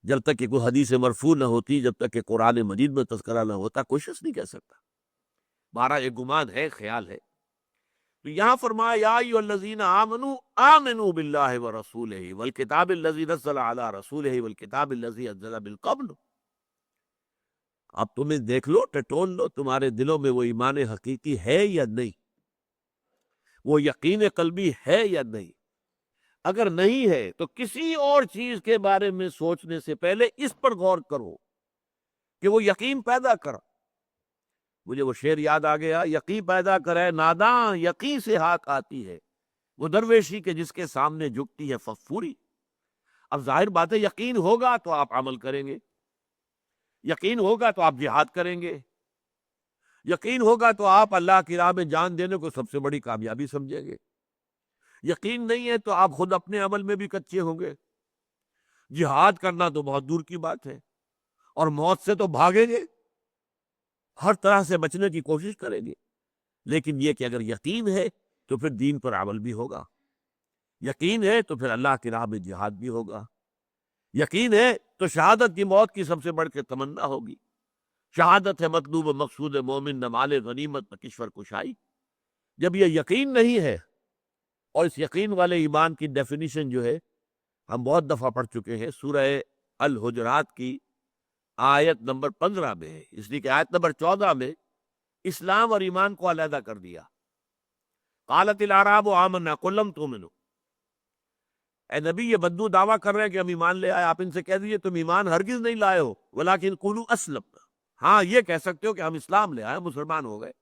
جب تک کہ کوئی حدیث مرفوع نہ ہوتی، جب تک کہ قرآن مجید میں تذکرہ نہ ہوتا، کوشش نہیں کہہ سکتا، ہمارا ایک گمان ہے، خیال ہے۔ تو یہاں فرمایا یا ایھا الذین آمنوا آمنوا باللہ ورسولہ والکتاب الذی نزل علی رسولہ والکتاب الذی انزل من قبل۔ اب تمہیں دیکھ لو، ٹٹول لو، تمہارے دلوں میں وہ ایمان حقیقی ہے یا نہیں، وہ یقین قلبی ہے یا نہیں۔ اگر نہیں ہے تو کسی اور چیز کے بارے میں سوچنے سے پہلے اس پر غور کرو کہ وہ یقین پیدا کرا۔ مجھے وہ شعر یاد آ گیا، یقین پیدا کرے ناداں یقین سے ہاک آتی ہے، وہ درویشی کے جس کے سامنے جھکتی ہے فغفوری۔ اب ظاہر بات ہے یقین ہوگا تو آپ عمل کریں گے، یقین ہوگا تو آپ جہاد کریں گے، یقین ہوگا تو آپ اللہ کی راہ میں جان دینے کو سب سے بڑی کامیابی سمجھیں گے۔ یقین نہیں ہے تو آپ خود اپنے عمل میں بھی کچے ہوں گے۔ جہاد کرنا تو بہت دور کی بات ہے، اور موت سے تو بھاگیں گے، ہر طرح سے بچنے کی کوشش کریں گے، لیکن یہ کہ اگر یقین ہے تو پھر دین پر عمل بھی ہوگا، یقین ہے تو پھر اللہ کی راہ میں جہاد بھی ہوگا، یقین ہے تو شہادت کی موت کی سب سے بڑھ کے تمنا ہوگی۔ شہادت ہے مطلوب و مقصود مومن، نہ مال غنیمت نہ کشور کشائی۔ جب یہ یقین نہیں ہے اور اس یقین والے ایمان کی ڈیفینیشن جو ہے ہم بہت دفعہ پڑھ چکے ہیں، سورہ الحجرات کی آیت نمبر 15 میں ہے، اس لیے کہ آیت نمبر 14 میں اسلام اور ایمان کو علیحدہ کر دیا۔ قالت الاعراب آمنا قل لم تؤمنوا، اے نبی یہ بدو دعویٰ کر رہے ہیں کہ ہم ایمان لے آئے، آپ ان سے کہہ دیجیے تم ایمان ہرگز نہیں لائے ہو، ولکن قولوا اسلمنا، ہاں یہ کہہ سکتے ہو کہ ہم اسلام لے آئے، مسلمان ہو گئے۔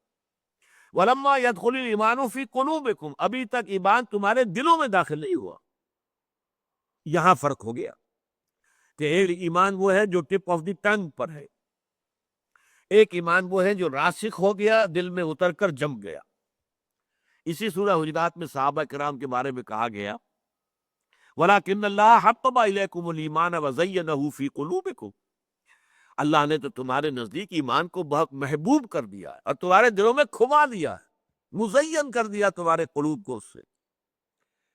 ولما يدخل الایمان فی قلوبکم، ابھی تک ایمان تمہارے دلوں میں داخل نہیں ہوا۔ یہاں فرق ہو گیا کہ ایک ایمان وہ ہے جو ٹپ آف دی ٹنگ پر ہے، ایک ایمان وہ ہے جو راسخ ہو گیا، دل میں اتر کر جم گیا۔ اسی سورہ حجرات میں صحابہ کرام کے بارے میں کہا گیا وَلَكِنَّ اللَّهَ حَبَّبَ إِلَيْكُمُ الْإِيمَانَ وَزَيَّنَهُ فِي قُلُوبِكُمْ، اللہ نے تو تمہارے نزدیک ایمان کو بہت محبوب کر دیا ہے اور تمہارے دلوں میں کھما دیا ہے، مزین کر دیا تمہارے قلوب کو اس سے۔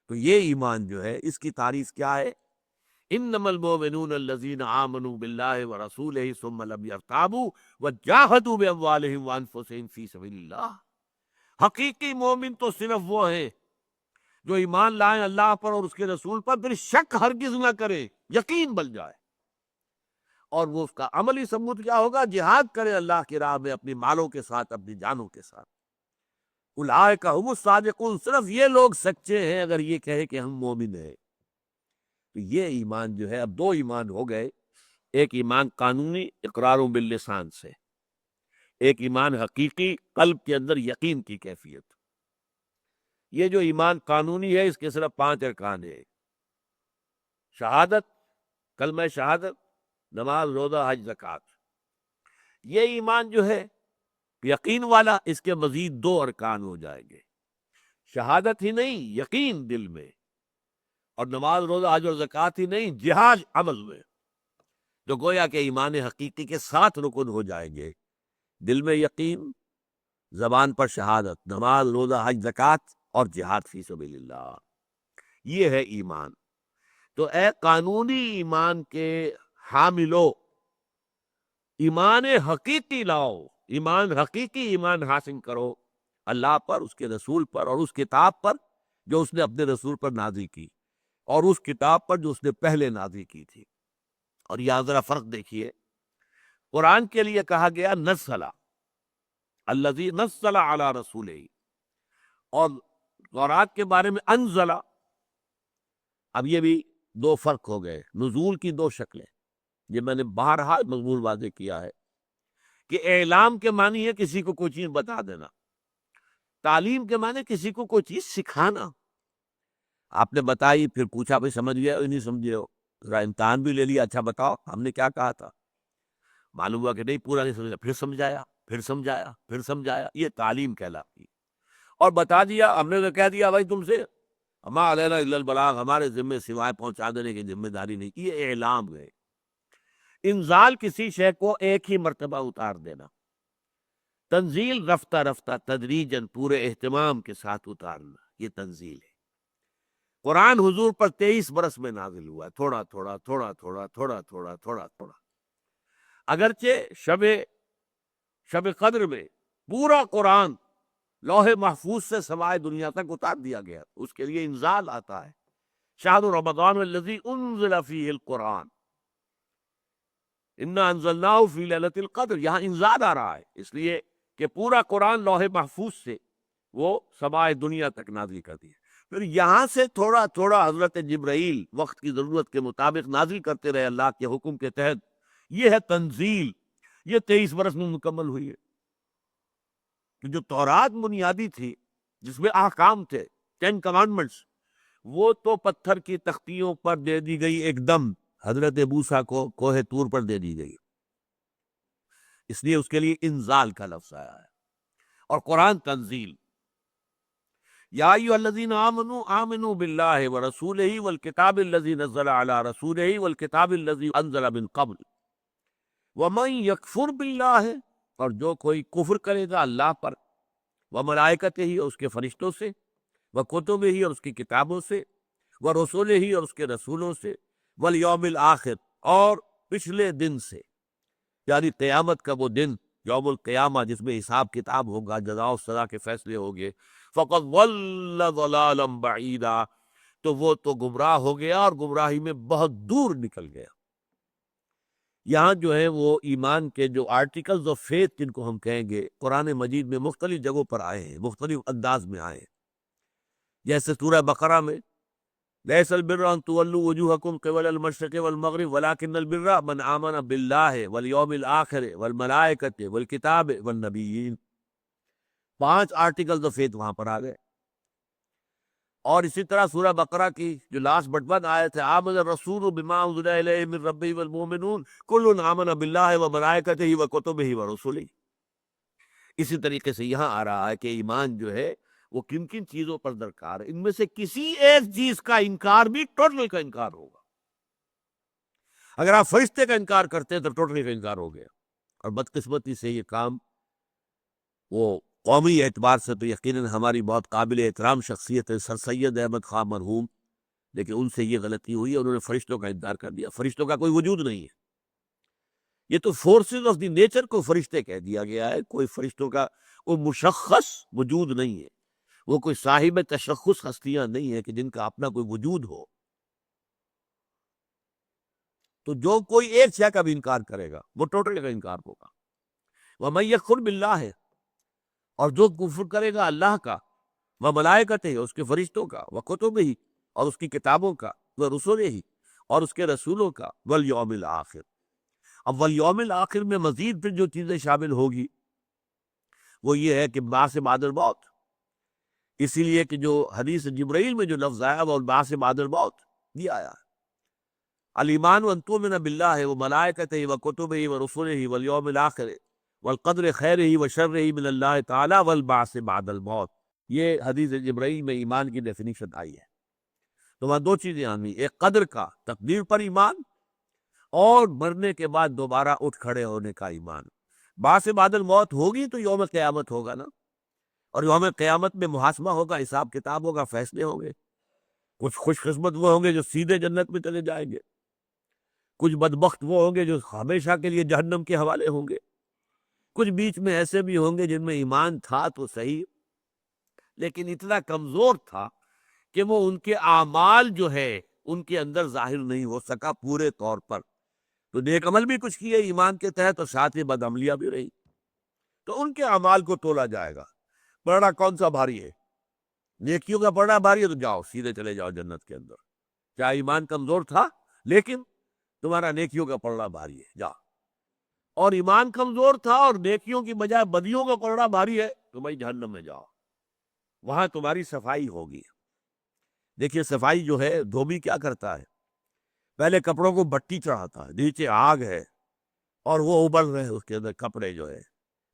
تو یہ ایمان جو ہے اس کی تعریف کیا ہے؟ انما المؤمنون الذین آمنوا باللہ ورسولہ ثم لم یرتابوا وجاہدوا باموالہم وانفسہم فی سبیل اللہ۔ حقیقی مومن تو صرف وہ ہیں جو ایمان لائیں اللہ پر اور اس کے رسول پر، پھر شک ہرگز نہ کرے، یقین بن جائے، اور وہ اس کا عملی ثبوت کیا ہوگا؟ جہاد کرے اللہ کی راہ میں اپنی مالوں کے ساتھ، اپنی جانوں کے ساتھ۔ اولئک ھم الصادقون، صرف یہ لوگ سچے ہیں اگر یہ کہے کہ ہم مومن ہیں۔ تو یہ ایمان جو ہے، اب دو ایمان ہو گئے، ایک ایمان قانونی اقرار باللسان سے، ایک ایمان حقیقی قلب کے اندر یقین کی کیفیت۔ یہ جو ایمان قانونی ہے اس کے صرف 5 ارکان ہیں: شہادت، کلمہ شہادت، نماز، روزہ، حج، زکوٰۃ۔ یہ ایمان جو ہے یقین والا، اس کے مزید 2 ارکان ہو جائیں گے، شہادت ہی نہیں، یقین دل میں، اور نماز، روزہ، حج اور زکوٰۃ ہی نہیں، جہاد عمل میں، جو گویا کہ ایمان حقیقی کے 7 رکن ہو جائیں گے: دل میں یقین، زبان پر شہادت، نماز، روزہ، حج، زکوٰۃ اور جہاد فی سبیل اللہ۔ یہ ہے ایمان۔ تو اے قانونی ایمان کے حاملو، ایمان حقیقی لاؤ، ایمان حقیقی ایمان حاصل کرو اللہ پر، اس کے رسول پر اور اس کتاب پر جو اس نے اپنے رسول پر نازل کی، اور اس کتاب پر جو اس نے پہلے نازل کی تھی۔ اور یہاں ذرا فرق دیکھیے، قرآن کے لیے کہا گیا نزل، الذی نزل علی رسولہ، اور تورات کے بارے میں انزل۔ اب یہ بھی 2 فرق ہو گئے، نزول کی 2 شکلیں، یہ میں نے بارہا مضمون واضح کیا ہے کہ اعلام کے معنی ہے کسی کو کوئی چیز بتا دینا، تعلیم کے معنی کسی کو کوئی چیز سکھانا۔ آپ نے بتائی، پھر پوچھا بھائی سمجھ گیا ہو نہیں سمجھے ہو، ذرا امتحان بھی لے لیا، اچھا بتاؤ ہم نے کیا کہا تھا، معلوم ہوا کہ نہیں پورا نہیں سمجھا، پھر سمجھایا، پھر سمجھایا، پھر سمجھایا، یہ تعلیم کہلاتی ہے۔ اور بتا دیا، ہم نے تو کہہ دیا بھائی تم سے، اما علینا الا البلاغ، ہمارے ذمے سوائے پہنچا دینے کی ذمہ داری نہیں، یہ اعلام ہے۔ انزال کسی شے کو ایک ہی مرتبہ اتار دینا، تنزیل رفتہ رفتہ تدریجاً پورے اہتمام کے ساتھ اتارنا، یہ تنزیل ہے۔ قرآن حضور پر 23 برس میں نازل ہوا ہے، تھوڑا تھوڑا تھوڑا تھوڑا تھوڑا تھوڑا تھوڑا تھوڑا، اگرچہ شب قدر میں پورا قرآن لوح محفوظ سے سمائے دنیا تک اتار دیا گیا، اس کے لیے انزال آتا ہے، شہر رمضان الذی انزل فیہ القرآن انا انزلناہ فی لیلۃ القدر، یہاں انزال آ رہا ہے اس لیے کہ پورا قرآن لوح محفوظ سے وہ سمائے دنیا تک نازل کر دیا، پھر یہاں سے تھوڑا تھوڑا حضرت جبرائیل وقت کی ضرورت کے مطابق نازل کرتے رہے اللہ کے حکم کے تحت، یہ ہے تنزیل۔ یہ 23 برس میں مکمل ہوئی ہے۔ کہ جو تورات بنیادی تھی جس میں احکام تھے، 10 کمانڈمنٹس، وہ تو پتھر کی تختیوں پر دے دی گئی ایک دم، حضرت موسیٰ کو کوہ طور پر دے دی گئی، اس لیے اس کے لیے انزال کا لفظ آیا ہے، اور قرآن تنزیل۔ یا ایھا الذین آمنوا آمنوا باللہ ورسولہ والکتاب الذی نزل علی رسولہ والکتاب الذی انزل من قبل ومن یکفر باللہ، اور جو کوئی کفر کرے گا اللہ پر، وملائکتہ ہی اور اس کے فرشتوں سے، وکتبہ ہی اور اس کی کتابوں سے، ورسولہ ہی اور اس کے رسولوں سے، والیوم الآخر اور پچھلے دن سے، یعنی قیامت کا وہ دن یوم القیامہ جس میں حساب کتاب ہوگا، جزا و سزا کے فیصلے ہوں گے، فقد ضل ضلالا بعیدا، تو وہ تو گمراہ ہو گیا اور گمراہی میں بہت دور نکل گیا۔ یہاں جو ہے وہ ایمان کے جو آرٹیکلز آف فیتھ جن کو ہم کہیں گے قرآن مجید میں مختلف جگہوں پر آئے ہیں، مختلف انداز میں آئے ہیں۔ جیسے سورہ بقرہ میں لیس البر ان تولوا وجوہکم قبل المشرق والمغرب ولکن البر من آمن باللہ والیوم الآخر والملائکۃ والکتاب والنبیین، 5 آرٹیکلز آف فیتھ وہاں پر آ گئے۔ اور اسی طرح سورہ بقرہ کی جو لاسٹ بٹ ون آیت ہے آمن الرسول بما انزل الیہ من ربہ والمؤمنون کل آمن باللہ وملائکتہ وکتبہ ورسلہ، اسی طریقے سے یہاں آ رہا ہے کہ ایمان جو ہے وہ کن کن چیزوں پر درکار ہے، ان میں سے کسی ایک چیز کا انکار بھی ٹوٹل کا انکار ہوگا۔ اگر آپ فرشتے کا انکار کرتے ہیں تو ٹوٹل کا انکار ہو گیا، اور بدقسمتی سے یہ کام وہ قومی اعتبار سے تو یقیناً ہماری بہت قابل احترام شخصیت ہے سر سید احمد خان مرحوم، لیکن ان سے یہ غلطی ہوئی، انہوں نے فرشتوں کا انکار کر دیا۔ فرشتوں کا کوئی وجود نہیں ہے، یہ تو فورسز آف دی نیچر کو فرشتے کہہ دیا گیا ہے، کوئی فرشتوں کا کوئی مشخص وجود نہیں ہے، وہ کوئی صاحب تشخص ہستیاں نہیں ہیں کہ جن کا اپنا کوئی وجود ہو۔ تو جو کوئی ایک شے کا بھی انکار کرے گا وہ ٹوٹل کا انکار ہوگا۔ وَمَن يَكْفُرْ بِاللَّهِ، اور جو کفر کرے گا اللہ کا، وَمَلَائِكَتِهِ، اس کے فرشتوں کا، وَكُتُبِهِ، اور اس کی کتابوں کا، وَرُسُلِهِ، اور اس کے رسولوں کا، وَالْيَوْمِ الْآخِرِ۔ اب وَالْيَوْمِ الْآخِرِ میں مزید پھر جو چیزیں شامل ہوگی وہ یہ ہے کہ بعث بعد الموت، اسی لیے کہ جو حدیث جبرائیل میں جو لفظ آیا وہ بعث بعد الموت یہ آیا ہے۔ الایمان ان تؤمن باللہ وملائکتہ وکتبہ ورسلہ والیوم الآخر والقدر خیرہ وشرہ من اللہ تعالی والبعث بعد الموت، یہ حدیث جبرائیل میں ایمان کی ڈیفینیشن آئی ہے۔ تو وہاں دو چیزیں آنی، ایک قدر کا تقدیر پر ایمان، اور مرنے کے بعد دوبارہ اٹھ کھڑے ہونے کا ایمان۔ بعث بعد الموت ہوگی تو یوم قیامت ہوگا نا، اور یوم قیامت میں محاسبہ ہوگا، حساب کتاب ہوگا، فیصلے ہوں گے۔ کچھ خوش قسمت وہ ہوں گے جو سیدھے جنت میں چلے جائیں گے، کچھ بدبخت وہ ہوں گے جو ہمیشہ کے لیے جہنم کے حوالے ہوں گے، کچھ بیچ میں ایسے بھی ہوں گے جن میں ایمان تھا تو صحیح لیکن اتنا کمزور تھا کہ وہ ان کے اعمال جو ہے ان کے اندر ظاہر نہیں ہو سکا پورے طور پر۔ تو نیک عمل بھی کچھ کیے ایمان کے تحت اور ساتھ ہی بد عملیاں بھی رہی، تو ان کے اعمال کو تولا جائے گا۔ پڑھنا کون سا بھاری ہے؟ نیکیوں کا پڑھنا بھاری ہے تو جاؤ سیدھے چلے جاؤ جنت کے اندر، چاہے ایمان کمزور تھا لیکن تمہارا نیکیوں کا پڑھنا بھاری ہے، جاؤ۔ اور ایمان کمزور تھا اور نیکیوں کی بجائے بدیوں کا پڑھنا بھاری ہے تو بھائی جہنم میں جاؤ، وہاں تمہاری صفائی ہوگی۔ دیکھیے صفائی جو ہے دھوبی کیا کرتا ہے، پہلے کپڑوں کو بٹی چڑھاتا ہے، نیچے آگ ہے اور وہ ابل رہے ہیں اس کے اندر کپڑے جو ہے،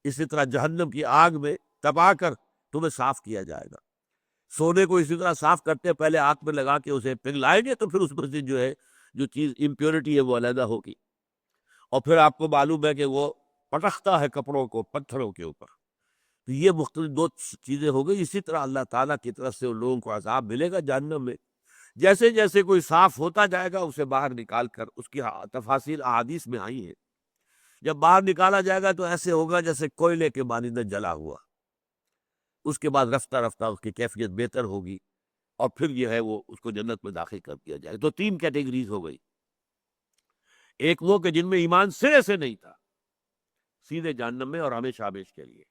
اسی طرح جہنم کی آگ میں تپا کر تمہیں صاف کیا جائے گا۔ سونے کو اسی طرح صاف کرتے ہیں، پہلے آگ میں لگا کے اسے پگھلائیں گے تو پھر اس میں سے جو ہے جو چیز امپیورٹی ہے وہ علیحدہ ہوگی، اور پھر آپ کو معلوم ہے کہ وہ پٹختا ہے کپڑوں کو پتھروں کے اوپر۔ تو یہ مختلف دو چیزیں ہو گئی۔ اسی طرح اللہ تعالیٰ کی طرف سے ان لوگوں کو عذاب ملے گا جہنم میں، جیسے جیسے کوئی صاف ہوتا جائے گا اسے باہر نکال کر، اس کی تفاصیل احادیث میں آئی ہیں، جب باہر نکالا جائے گا تو ایسے ہوگا جیسے کوئلے کے مانند جلا ہوا، اس کے بعد رفتہ رفتہ اس کی کیفیت بہتر ہوگی، اور پھر یہ ہے وہ اس کو جنت میں داخل کر دیا جائے۔ تو 3 کیٹیگریز ہو گئی، ایک وہ کہ جن میں ایمان سرے سے نہیں تھا، سیدھے جہنم میں اور ہمیشہ ہمیش کے لیے،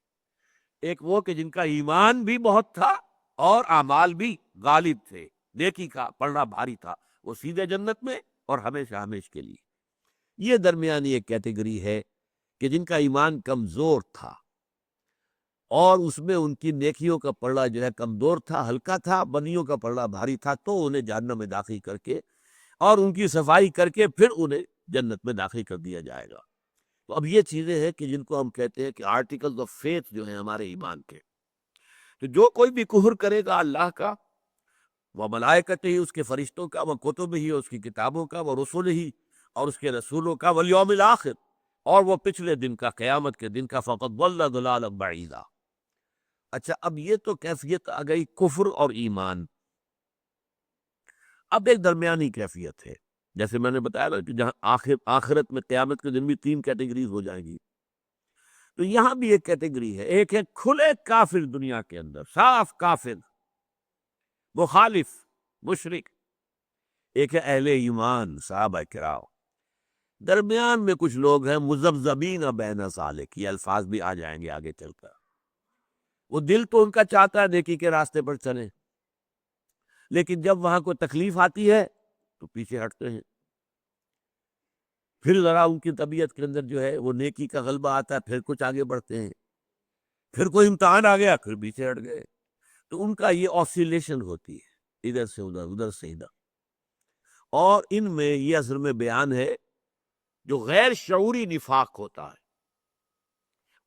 ایک وہ کہ جن کا ایمان بھی بہت تھا اور اعمال بھی غالب تھے، نیکی کا پڑھنا بھاری تھا، وہ سیدھے جنت میں اور ہمیشہ ہمیش کے لیے۔ یہ درمیانی ایک کیٹیگری ہے کہ جن کا ایمان کمزور تھا اور اس میں ان کی نیکیوں کا پڑھنا جو ہے کمزور تھا، ہلکا تھا، بدیوں کا پڑھنا بھاری تھا، تو انہیں جہنم میں داخل کر کے اور ان کی صفائی کر کے پھر انہیں جنت میں داخل کر دیا جائے گا۔ تو اب یہ چیزیں ہیں کہ جن کو ہم کہتے ہیں کہ آرٹیکلز آف فیتھ جو ہیں ہمارے ایمان کے۔ تو جو کوئی بھی کفر کرے گا اللہ کا، وہ ملائکتہ ہی، اس کے فرشتوں کا، وہ کتب ہی، اس کی کتابوں کا، وہ رسول ہی، اور اس کے رسولوں کا، والیوم الآخر، اور وہ پچھلے دن کا، قیامت کے دن کا، فقد ضل ضلالا بعیدا۔ اچھا اب یہ تو کیفیت آ گئی کفر اور ایمان۔ اب ایک درمیانی کیفیت ہے، جیسے میں نے بتایا نا کہ جہاں آخرت میں قیامت کے دن بھی 3 کیٹیگریز ہو جائیں گی۔ تو یہاں بھی ایک کیٹیگری ہے، ایک ہے کھلے کافر دنیا کے اندر، صاف کافر، مخالف، مشرک، ایک ہے اہل ایمان صحابہ کرام، درمیان میں کچھ لوگ ہیں مذبذبین بین ذالک، یہ الفاظ بھی آ جائیں گے آگے چل کر۔ وہ دل تو ان کا چاہتا ہے نیکی کے راستے پر چلیں، لیکن جب وہاں کوئی تکلیف آتی ہے تو پیچھے ہٹتے ہیں، پھر ذرا ان کی طبیعت کے اندر جو ہے وہ نیکی کا غلبہ آتا ہے، پھر کچھ آگے بڑھتے ہیں، پھر کوئی امتحان آ گیا پھر پیچھے ہٹ گئے۔ تو ان کا یہ آسیلیشن ہوتی ہے، ادھر سے ادھر، ادھر سے ادھر، اور ان میں یہ اصل میں بیان ہے جو غیر شعوری نفاق ہوتا ہے،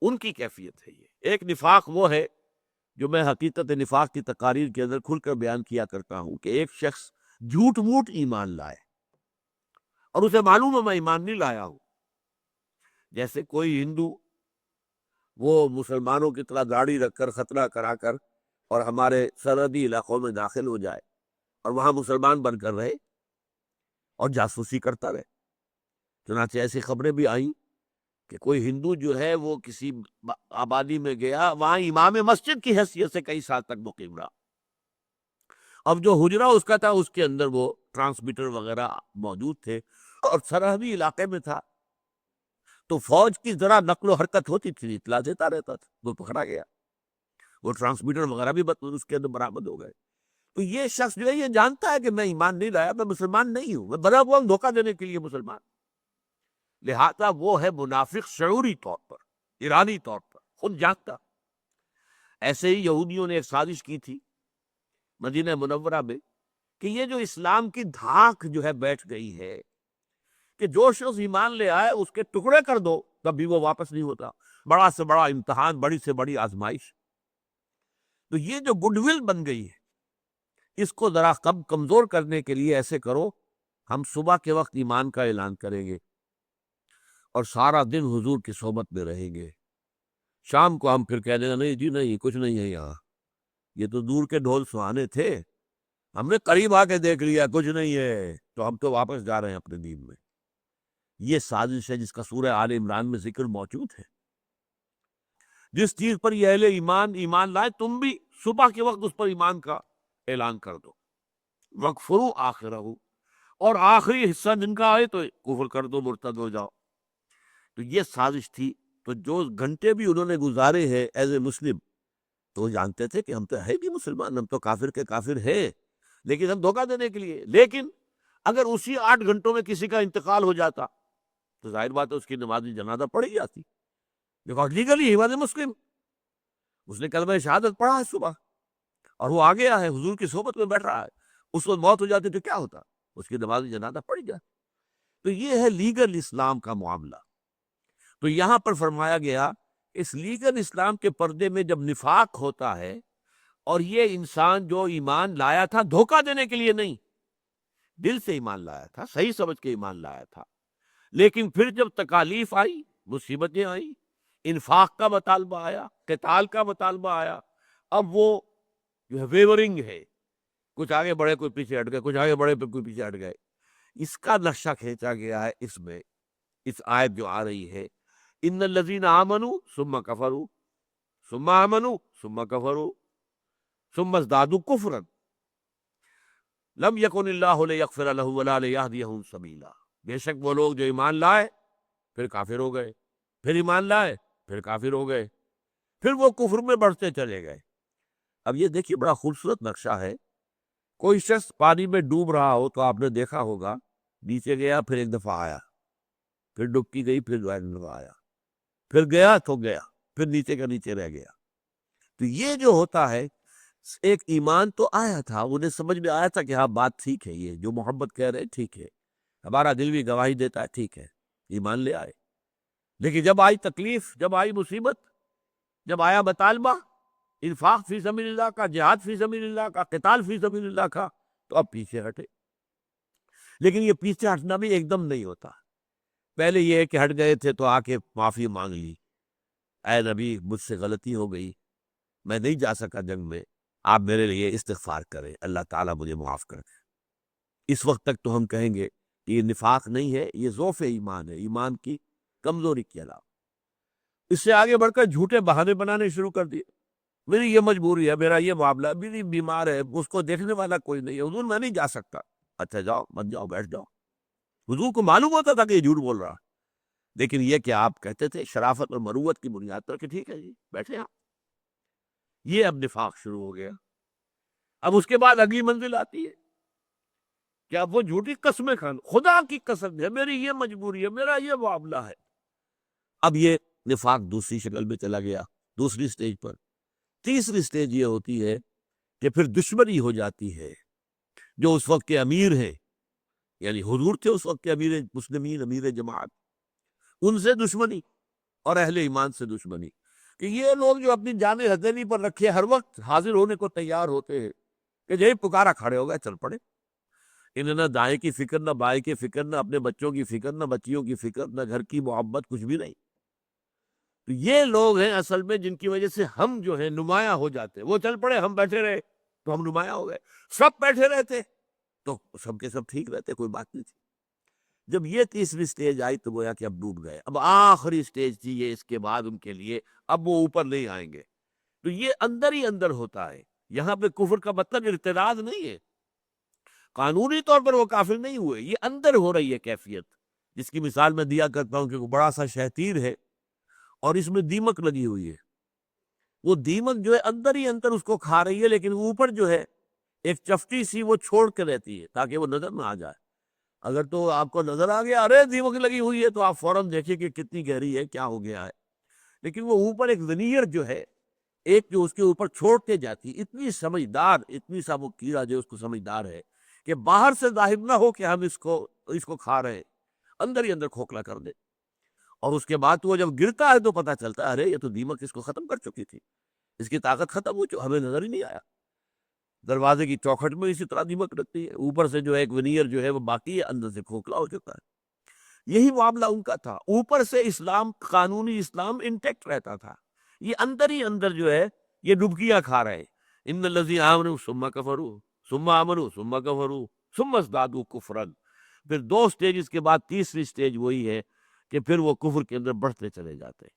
ان کی کیفیت ہے یہ۔ ایک نفاق وہ ہے جو میں حقیقت نفاق کی تقاریر کے اندر کھل کر بیان کیا کرتا ہوں کہ ایک شخص جھوٹ موٹ ایمان لائے اور اسے معلوم ہے میں ایمان نہیں لایا ہوں، جیسے کوئی ہندو وہ مسلمانوں کی طرح گاڑی رکھ کر خطرہ کرا کر اور ہمارے سرحدی علاقوں میں داخل ہو جائے اور وہاں مسلمان بن کر رہے اور جاسوسی کرتا رہے۔ چنانچہ ایسی خبریں بھی آئیں کہ کوئی ہندو جو ہے وہ کسی آبادی میں گیا، وہاں امام مسجد کی حیثیت سے کئی سال تک مقیم رہا، اب جو حجرہ اس کا تھا اس کے اندر وہ ٹرانسمیٹر وغیرہ موجود تھے اور سرحدی علاقے میں تھا، تو فوج کی ذرا نقل و حرکت ہوتی تھی اطلاع دیتا رہتا تھا، وہ پکڑا گیا، وہ ٹرانسمیٹر وغیرہ بھی اس کے اندر برآمد ہو گئے۔ تو یہ شخص جو ہے یہ جانتا ہے کہ میں ایمان نہیں لایا، میں مسلمان نہیں ہوں، میں بنا ہوا ہوں دھوکہ دینے کے لیے مسلمان، لہذا وہ ہے منافق شعوری طور پر، ایرانی طور پر، خود جانتا۔ ایسے ہی یہودیوں نے ایک سازش کی تھی مدینہ منورہ میں کہ یہ جو اسلام کی دھاک جو ہے بیٹھ گئی ہے کہ جو شخص ایمان لے آئے اس کے ٹکڑے کر دو تب بھی وہ واپس نہیں ہوتا، بڑا سے بڑا امتحان، بڑی سے بڑی آزمائش۔ تو یہ جو گڈ ول بن گئی ہے اس کو ذرا کمزور کرنے کے لیے ایسے کرو، ہم صبح کے وقت ایمان کا اعلان کریں گے اور سارا دن حضور کی صحبت میں رہیں گے، شام کو ہم پھر کہہ دیں گے نہیں جی نہیں کچھ نہیں ہے یہاں، یہ تو دور کے ڈھول سہانے تھے، ہم نے قریب آ کے دیکھ لیا کچھ نہیں ہے، تو ہم تو واپس جا رہے ہیں اپنے دین میں۔ یہ سازش ہے جس کا سورہ آل عمران میں ذکر موجود ہے۔ جس چیز پر یہ اہل ایمان لائے تم بھی صبح کے وقت اس پر ایمان کا اعلان کر دو، وَاغْفِرُوا آخِرَهُ، اور آخری حصہ جن کا آئے تو کفر کر دو، مرتد ہو جاؤ۔ تو یہ سازش تھی۔ تو جو گھنٹے بھی انہوں نے گزارے ہیں ایز اے مسلم، تو وہ جانتے تھے کہ ہم تو ہے بھی مسلمان، ہم تو کافر کے کافر ہیں، لیکن ہم دھوکہ دینے کے لیے، لیکن اگر اسی 8 گھنٹوں میں کسی کا انتقال ہو جاتا تو ظاہر بات ہے اس کی نماز جنازہ پڑھی جاتی، because legally he was a Muslim, اس نے کلمہ شہادت پڑھا ہے صبح اور وہ آ گیا ہے حضور کی صحبت میں بیٹھ رہا ہے، اس وقت موت ہو جاتی تو کیا ہوتا؟ اس کی نماز جنازہ پڑھی جاتی۔ تو یہ ہے لیگل اسلام کا معاملہ۔ تو یہاں پر فرمایا گیا اس لیگل اسلام کے پردے میں جب نفاق ہوتا ہے اور یہ انسان جو ایمان لایا تھا دھوکہ دینے کے لیے نہیں، دل سے ایمان لایا تھا، صحیح سمجھ کے ایمان لایا تھا، لیکن پھر جب تکالیف آئی، مصیبتیں آئی، انفاق کا مطالبہ آیا، قتال کا مطالبہ آیا، اب وہ جو ہے ویورنگ ہے، کچھ آگے بڑھے کوئی پیچھے ہٹ گئے، کچھ آگے بڑھے پھر کوئی پیچھے ہٹ گئے۔ اس کا نقشہ کھینچا گیا ہے اس میں، اس آیت جو آ رہی ہے ان الذین آمنوا ثم کفروا ثم آمنوا ثم کفروا ثم ازدادوا کفرا لم یکن اللہ لیغفر لهم ولا لیہدیہم سبیلا۔ بے شک وہ لوگ جو ایمان لائے پھر کافر ہو گئے، پھر ایمان لائے پھر کافر ہو گئے، پھر وہ کفر میں بڑھتے چلے گئے۔ اب یہ دیکھیے بڑا خوبصورت نقشہ ہے، کوئی شخص پانی میں ڈوب رہا ہو تو آپ نے دیکھا ہوگا نیچے گیا پھر ایک دفعہ آیا، پھر ڈبکی گئی پھر ایک دفعہ آیا، پھر گیا تو گیا، پھر نیچے کا نیچے رہ گیا۔ تو یہ جو ہوتا ہے ایک ایمان تو آیا تھا، انہیں سمجھ میں آیا تھا کہ ہاں بات ٹھیک ہے، یہ جو محبت کہہ رہے ٹھیک ہے، ہمارا دل بھی گواہی دیتا ہے ٹھیک ہے، ایمان لے آئے، لیکن جب آئی تکلیف، جب آئی مصیبت، جب آیا مطالبہ انفاق فی سبیل اللہ کا، جہاد فی سبیل اللہ کا، قتال فی سبیل اللہ کا، تو اب پیچھے ہٹے۔ لیکن یہ پیچھے ہٹنا بھی ایک دم نہیں ہوتا، پہلے یہ ہے کہ ہٹ گئے تھے تو آ کے معافی مانگ لی، اے نبی مجھ سے غلطی ہو گئی، میں نہیں جا سکا جنگ میں، آپ میرے لیے استغفار کریں، اللہ تعالیٰ مجھے معاف کر دے۔ اس وقت تک تو ہم کہیں گے کہ یہ نفاق نہیں ہے، یہ ضعف ایمان ہے، ایمان کی کمزوری کے علاوہ۔ اس سے آگے بڑھ کر جھوٹے بہانے بنانے شروع کر دیے. میری یہ مجبوری ہے، میرا یہ معاملہ ہے، میری بیمار ہے، اس کو دیکھنے والا کوئی نہیں ہے، حضور میں نہیں جا سکتا. اچھا جاؤ، مت جاؤ، بیٹھ جاؤ. حضور کو معلوم ہوتا تھا کہ یہ جھوٹ بول رہا ہے، لیکن یہ کہ آپ کہتے تھے شرافت اور مروت کی بنیاد پر کہ ٹھیک ہے جی بیٹھے آپ. یہ اب نفاق شروع ہو گیا. اب اس کے بعد اگلی منزل آتی ہے کہ اب وہ جھوٹی قسمیں کھان، خدا کی قسم ہے میری یہ مجبوری ہے، میرا یہ معاملہ ہے. اب یہ نفاق دوسری شکل میں چلا گیا، دوسری سٹیج پر. تیسری سٹیج یہ ہوتی ہے کہ پھر دشمنی ہو جاتی ہے. جو اس وقت کے امیر ہیں، یعنی حضور تھے اس وقت کے امیر مسلمین، امیر جماعت، ان سے دشمنی اور اہل ایمان سے دشمنی. کہ یہ لوگ جو اپنی جان ہتھیلی پر رکھے ہر وقت حاضر ہونے کو تیار ہوتے ہیں کہ یہی پکارا کھڑے ہو گئے چل پڑے. انہیں نہ دائیں کی فکر، نہ بائیں کی فکر، نہ اپنے بچوں کی فکر، نہ بچیوں کی فکر، نہ گھر کی محبت، کچھ بھی نہیں. تو یہ لوگ ہیں اصل میں جن کی وجہ سے ہم جو ہیں نمایاں ہو جاتے. وہ چل پڑے، ہم بیٹھے رہے تو ہم نمایاں ہو گئے. سب بیٹھے رہتے تو سب کے سب ٹھیک رہتے، کوئی بات نہیں تھی. جب یہ تیسری سٹیج آئی تو گویا کہ اب ڈوب گئے. اب آخری سٹیج تھی یہ، اس کے بعد ان کے لیے اب وہ اوپر نہیں آئیں گے. تو یہ اندر ہی اندر ہوتا ہے. یہاں پہ کفر کا مطلب ارتداد نہیں ہے، قانونی طور پر وہ کافر نہیں ہوئے، یہ اندر ہو رہی ہے کیفیت. جس کی مثال میں دیا کرتا ہوں کہ وہ بڑا سا شہتیر ہے اور اس میں دیمک لگی ہوئی ہے. وہ دیمک جو ہے اندر ہی اندر اس کو کھا رہی ہے، لیکن اوپر جو ہے ایک چفٹی سی وہ چھوڑ کے رہتی ہے تاکہ وہ نظر نہ آ جائے. اگر تو آپ کو نظر آ گیا ارے دیمک لگی ہوئی ہے تو آپ فوراً دیکھیں کہ کتنی گہری ہے، کیا ہو گیا ہے. لیکن وہ اوپر ایک ونیئر جو ہے، ایک جو اس کے اوپر چھوڑتے جاتی، اتنی سمجھدار، اتنی سا وہ کیڑا جو اس کو سمجھدار ہے کہ باہر سے ظاہر نہ ہو کہ ہم اس کو کھا رہے ہیں، اندر ہی اندر کھوکھلا کر دے. اور اس کے بعد وہ جب گرتا ہے تو پتہ چلتا ہے ارے یہ تو دیمک اس کو ختم کر چکی تھی، اس کی طاقت ختم ہو چکی، ہمیں نظر ہی نہیں آیا. دروازے کی چوکھٹ میں اسی طرح دیمک رکھتی ہے، اوپر سے جو ہے ایک ونیئر جو ہے وہ باقی ہے، اندر سے کھوکھلا ہو چکا ہے. یہی معاملہ ان کا تھا. اوپر سے اسلام، قانونی اسلام انٹیکٹ رہتا تھا، یہ اندر ہی اندر جو ہے یہ ڈبکیاں کھا رہے ہیں. ان الذین آمنوا ثم کفروا ثم آمنوا ثم کفروا ثم ازدادوا کفرا. پھر دو سٹیجز کے بعد تیسری سٹیج وہی ہے کہ پھر وہ کفر کے اندر بڑھتے چلے جاتے ہیں.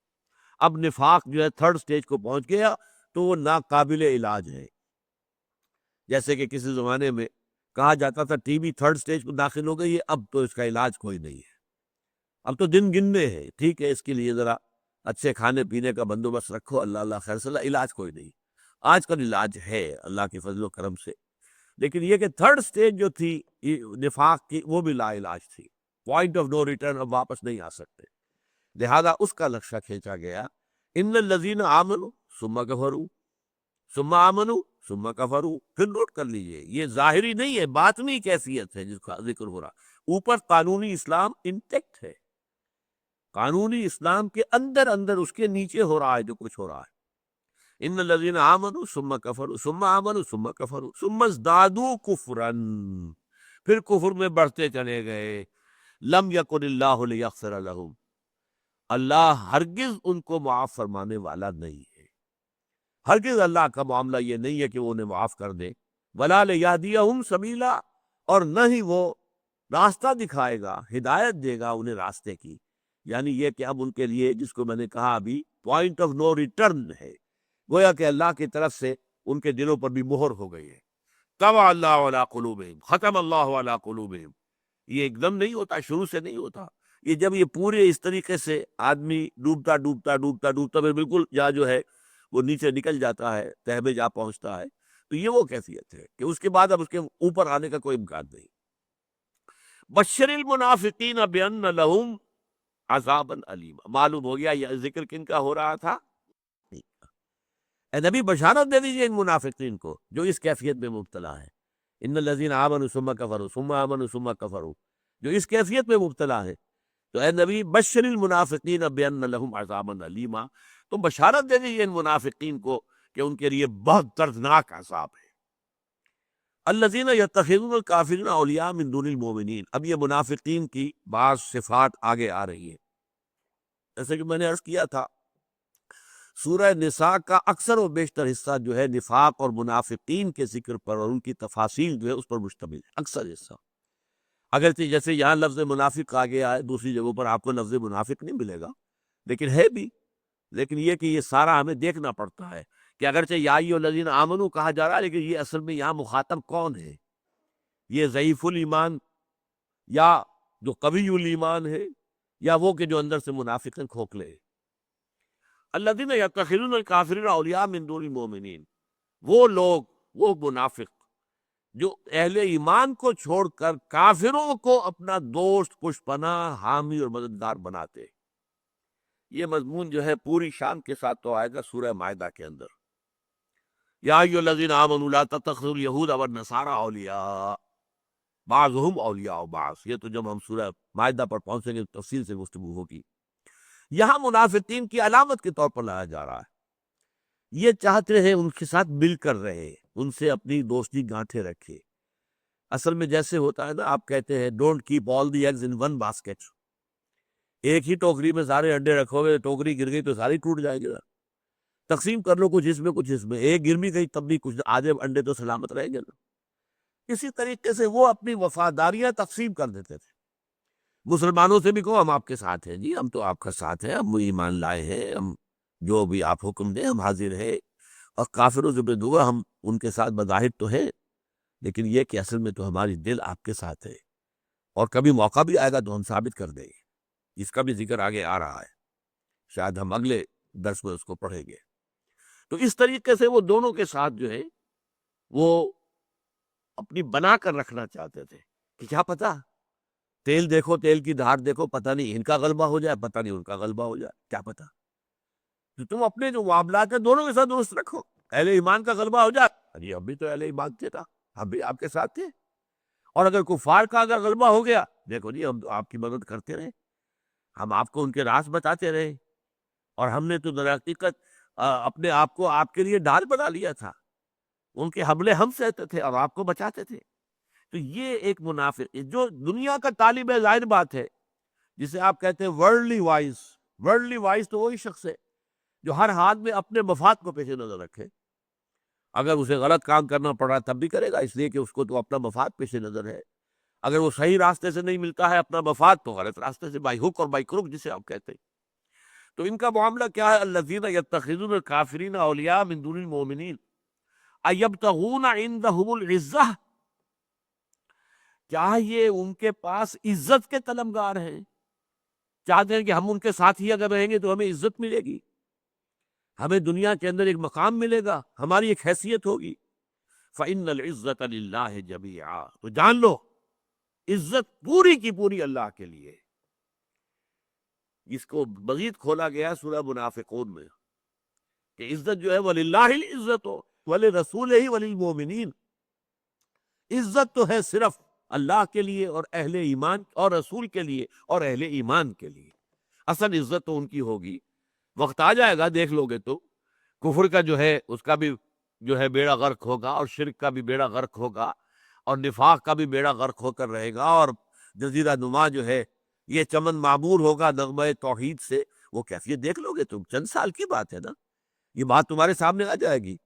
اب نفاق جو ہے تھرڈ سٹیج کو پہنچ گیا تو وہ ناقابل علاج ہے. جیسے کہ کسی زمانے میں کہا جاتا تھا ٹی بی تھرڈ سٹیج کو داخل ہو گئی ہے، اب تو اس کا علاج کوئی نہیں ہے، اب تو دن گننے ہیں. ٹھیک ہے، اس کے لیے ذرا اچھے کھانے پینے کا بندوبست رکھو، اللہ اللہ خیر صلاح، علاج کوئی نہیں. آج کل علاج ہے اللہ کے فضل و کرم سے، لیکن یہ کہ تھرڈ سٹیج جو تھی نفاق کی وہ بھی لا علاج تھی. پوائنٹ آف نو ریٹرن، اب واپس نہیں آ سکتے. لہذا اس کا نقشہ کھینچا گیا. ان الذین آمنوا ثم کفروا ثم آمنوا ثم کفروا. پھر نوٹ کر لیجئے یہ ظاہری نہیں ہے، باطنی کیفیت ہے جس کا ذکر ہو رہا. اوپر قانونی اسلام انٹیکٹ ہے، قانونی اسلام کے اندر اندر اس کے نیچے ہو رہا ہے جو کچھ ہو رہا ہے. ان الذین آمنوا ثم کفروا ثم آمنوا ثم کفروا ثم ازدادوا کفرا. پھر کفر میں بڑھتے چلے گئے. لم یکن اللہ لیغفر لهم. اللہ ہرگز ان کو معاف فرمانے والا نہیں ہے. ہرگز اللہ کا معاملہ یہ نہیں ہے کہ وہ انہیں معاف کر دے. ولا لیہدیہم سبیلا. اور نہ ہی وہ راستہ دکھائے گا، ہدایت دے گا انہیں راستے کی. یعنی یہ کہ اب ان کے لیے جس کو میں نے کہا ابھی پوائنٹ آف نو ریٹرن ہے، گویا کہ اللہ کی طرف سے ان کے دلوں پر بھی مہر ہو گئی ہے. طبع اللہ علی قلوبہم، ختم اللہ علی قلوبہم. یہ ایک دم نہیں ہوتا، شروع سے نہیں ہوتا. یہ جب یہ پورے اس طریقے سے آدمی ڈوبتا ڈوبتا ڈوبتا ڈوبتا پھر بالکل جا جو ہے وہ نیچے نکل جاتا ہے، تہہ میں جا پہنچتا ہے، تو یہ وہ کیفیت ہے کہ اس کے بعد اب اس کے اوپر آنے کا کوئی امکان نہیں. بشر المنافقین بان لہم عذابا علیما. معلوم ہو گیا یہ ذکر کن کا ہو رہا تھا؟ اے نبی بشارت دے دیجئے ان منافقین کو جو اس کیفیت میں مبتلا ہے. ان الذین آمنوا ثم کفروا ثم آمنوا ثم کفروا، جو اس کیفیت میں مبتلا ہے. تو اے نبی بشر المنافقین بان لہم عذابا علیما، تو بشارت دے دیجئے ان منافقین کو کہ ان کے لیے بہت دردناک عذاب ہے. الذین یتخذون الکافرین اولیاء من دون المؤمنین. اب یہ منافقین کی بعض صفات آگے آ رہی ہیں. جیسے کہ میں نے عرض کیا تھا سورہ نساء کا اکثر و بیشتر حصہ جو ہے نفاق اور منافقین کے ذکر پر اور ان کی تفاصیل جو ہے اس پر مشتمل ہے، اکثر حصہ. اگرچہ جیسے یہاں لفظ منافق آ گیا ہے، دوسری جگہوں پر آپ کو لفظ منافق نہیں ملے گا، لیکن ہے بھی. لیکن یہ کہ یہ سارا ہمیں دیکھنا پڑتا ہے کہ اگرچہ یا ایھا الذین آمنو کہا جا رہا ہے، لیکن یہ اصل میں یہاں مخاطب کون ہے؟ یہ ضعیف الایمان، یا جو قوی الایمان ہے، یا وہ کہ جو اندر سے منافق ہیں، کھوکھلے ہیں؟ الذین یتخذون الکافرین اولیاء من دون المؤمنین، وہ لوگ، وہ منافق جو اہل ایمان کو چھوڑ کر کافروں کو اپنا دوست، پشپناہ، حامی اور مددگار بناتے۔ یہ مضمون جو ہے پوری شان کے ساتھ تو آئے گا سورہ مائدہ کے اندر، یا ایھا الذین آمنوا لا تتخذوا اليہود والنصارى اولیاء بعضهم اولیاء بعض۔ یہ تو جب ہم سورہ مائدہ پر پہنچیں گے تفصیل سے گفتگو ہوگی۔ یہاں منافقین کی علامت کے طور پر لایا جا رہا ہے، یہ چاہتے ہیں ان کے ساتھ مل کر رہے، ان سے اپنی دوستی گانٹھے رکھے۔ اصل میں جیسے ہوتا ہے نا، آپ کہتے ہیں don't keep all the eggs in one basket, ایک ہی ٹوکری میں سارے انڈے رکھو گے، ٹوکری گر گئی تو ساری ٹوٹ جائے گی نا۔ تقسیم کر لو، کچھ اس میں کچھ اس میں، ایک گر بھی گئی تب بھی کچھ آدھے انڈے تو سلامت رہیں گے نا۔ اسی طریقے سے وہ اپنی وفاداریاں تقسیم کر دیتے تھے۔ مسلمانوں سے بھی کہو ہم آپ کے ساتھ ہیں، جی ہم تو آپ کا ساتھ ہیں، ہم ایمان لائے ہیں، ہم جو بھی آپ حکم دیں ہم حاضر ہیں۔ اور کافروں سے بھی دعا، ہم ان کے ساتھ بظاہر تو ہیں، لیکن یہ کہ اصل میں تو ہماری دل آپ کے ساتھ ہے، اور کبھی موقع بھی آئے گا تو ہم ثابت کر دیں گے۔ اس کا بھی ذکر آگے آ رہا ہے، شاید ہم اگلے درس میں اس کو پڑھیں گے۔ تو اس طریقے سے وہ دونوں کے ساتھ جو ہے وہ اپنی بنا کر رکھنا چاہتے تھے کہ کیا پتا، تیل دیکھو، تیل کی دھار دیکھو، پتہ نہیں ان کا غلبہ ہو جائے، پتہ نہیں ان کا غلبہ ہو جائے، کیا پتا۔ تو تم اپنے جو معاملات ہیں دونوں کے ساتھ درست رکھو، اہل ایمان کا غلبہ ہو جائے، جی ہم بھی تو اہل ایمان تھے نا، ہم بھی آپ کے ساتھ تھے۔ اور اگر کفار کا اگر غلبہ ہو گیا، دیکھو جی ہم تو آپ کی مدد کرتے رہے، ہم آپ کو ان کے راز بتاتے رہے، اور ہم نے تو در حقیقت اپنے آپ کو آپ کے لیے ڈال بنا لیا تھا، ان کے حملے ہم سہتے تھے اور آپ کو بچاتے تھے۔ تو یہ ایک منافق جو دنیا کا طالب ہے، ظاہر بات ہے، جسے آپ کہتے ہیں ورلڈلی وائز، ورلڈلی وائز تو وہی شخص ہے جو ہر حال میں اپنے مفاد کو پیش نظر رکھے۔ اگر اسے غلط کام کرنا پڑا تب بھی کرے گا، اس لیے کہ اس کو تو اپنا مفاد پیش نظر ہے۔ اگر وہ صحیح راستے سے نہیں ملتا ہے اپنا مفاد، تو غلط راستے سے، بائی ہک اور بائی کروک جسے آپ کہتے ہیں۔ تو ان کا معاملہ کیا ہے؟ الذین یتخذون الکافرین اولیاء من دون المؤمنین ایبتغون عندهم العزہ، کیا یہ ان کے پاس عزت کے طلبگار ہیں؟ چاہتے ہیں کہ ہم ان کے ساتھ ہی اگر رہیں گے تو ہمیں عزت ملے گی، ہمیں دنیا کے اندر ایک مقام ملے گا، ہماری ایک حیثیت ہوگی۔ فَإِنَّ الْعِزَّةَ لِلَّهِ جَمِيعًا، تو جان لو عزت پوری کی پوری اللہ کے لیے۔ اس کو مزید کھولا گیا سورہ منافقون میں کہ عزت جو ہے وَلِلَّهِ الْعِزَّةُ وَلِرَسُولِهِ وَلِلْمُؤْمِنِينَ، عزت تو ہے صرف اللہ کے لیے اور اہل ایمان اور رسول کے لیے اور اہل ایمان کے لیے۔ اصل عزت تو ان کی ہوگی، وقت آ جائے گا دیکھ لو گے تو کفر کا جو ہے اس کا بھی جو ہے بیڑا غرق ہوگا، اور شرک کا بھی بیڑا غرق ہوگا، اور نفاق کا بھی بیڑا غرق ہو کر رہے گا، اور جزیرہ نما جو ہے یہ چمن معمور ہوگا نغمہ توحید سے۔ وہ کیفیت دیکھ لو گے تم، چند سال کی بات ہے نا، یہ بات تمہارے سامنے آ جائے گی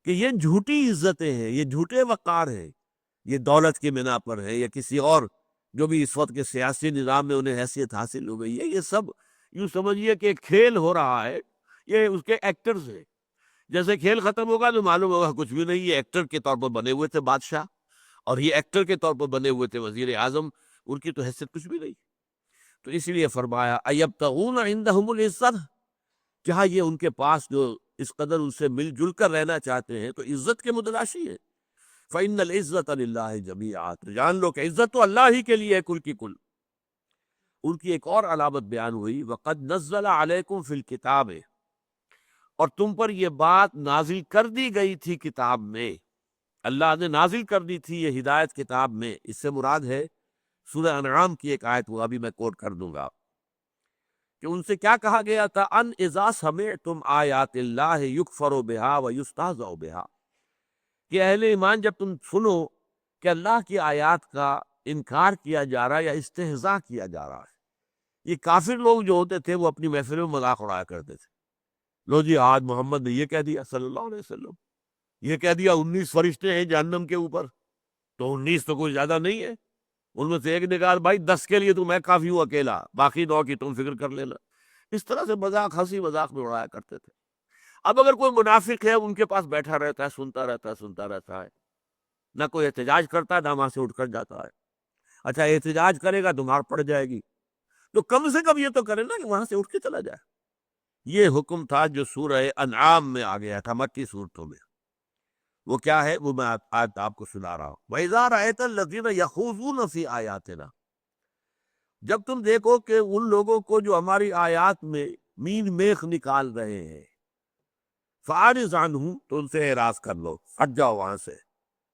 کہ یہ جھوٹی عزتیں ہیں، یہ جھوٹے وقار ہیں، یہ دولت کی بنا پر ہے یا کسی اور جو بھی اس وقت کے سیاسی نظام میں انہیں حیثیت حاصل ہو گئی ہے، یہ سب یوں سمجھیے کہ ایک کھیل ہو رہا ہے، یہ اس کے ایکٹرز ہیں۔ جیسے کھیل ختم ہوگا تو معلوم ہوگا کچھ بھی نہیں، یہ ایکٹر کے طور پر بنے ہوئے تھے بادشاہ، اور یہ ایکٹر کے طور پر بنے ہوئے تھے وزیر اعظم، ان کی تو حیثیت کچھ بھی نہیں۔ تو اس لیے فرمایا ایبتغون عندهم العزت، کیا یہ ان کے پاس جو اس قدر ان سے مل جل کر رہنا چاہتے ہیں تو عزت کے متلاشی ہے۔ فإن العزت للہ جمیعا، تو جان لو کہ عزت تو اللہ ہی کے لیے ہے کل کی کل۔ ان کی ایک اور علامت بیان ہوئی، وقد نزل علیکم فی الکتاب، اور تم پر یہ بات نازل کر دی گئی تھی کتاب میں، اللہ نے نازل کر دی تھی یہ ہدایت کتاب میں۔ اس سے مراد ہے سورہ انعام کی ایک آیت، وہ ابھی میں کوٹ کر دوں گا، کہ ان سے کیا کہا گیا تھا، ان اذا سمعتم آیات اللہ یکفر بہا ویستہزأ بہا، کہ اہل ایمان جب تم سنو کہ اللہ کی آیات کا انکار کیا جا رہا ہے یا استہزاء کیا جا رہا ہے۔ یہ کافر لوگ جو ہوتے تھے وہ اپنی محفلوں میں مذاق اڑایا کرتے تھے، لو جی آج محمد نے یہ کہہ دیا صلی اللہ علیہ وسلم، یہ کہہ دیا 19 فرشتے ہیں جہنم کے اوپر، تو 19 تو کوئی زیادہ نہیں ہے، ان میں سے ایک نے کہا بھائی 10 کے لیے تو میں کافی ہوں اکیلا، باقی 9 کی تم فکر کر لینا۔ اس طرح سے مذاق ہنسی مذاق میں اڑایا کرتے تھے۔ اب اگر کوئی منافق ہے ان کے پاس بیٹھا رہتا ہے، سنتا رہتا ہے، نہ کوئی احتجاج کرتا ہے نہ وہاں سے اٹھ کر جاتا ہے۔ اچھا احتجاج کرے گا تو مار پڑ جائے گی، تو کم سے کم یہ تو کرے نا کہ وہاں سے اٹھ کے چلا جائے۔ یہ حکم تھا جو سورہ انعام میں آ گیا تھا، مکی صورتوں میں۔ وہ کیا ہے وہ میں آیت آپ کو سنا رہا ہوں۔ وَإِذَا رَأَيْتَ الَّذِينَ يَخُوضُونَ فِي آيَاتِنَا، جب تم دیکھو کہ ان لوگوں کو جو ہماری آیات میں مین میخ نکال رہے ہیں، فَأَعْرِضْ عَنْهُمْ، تو ان سے اعراض کر لو، ہٹ جاؤ وہاں سے،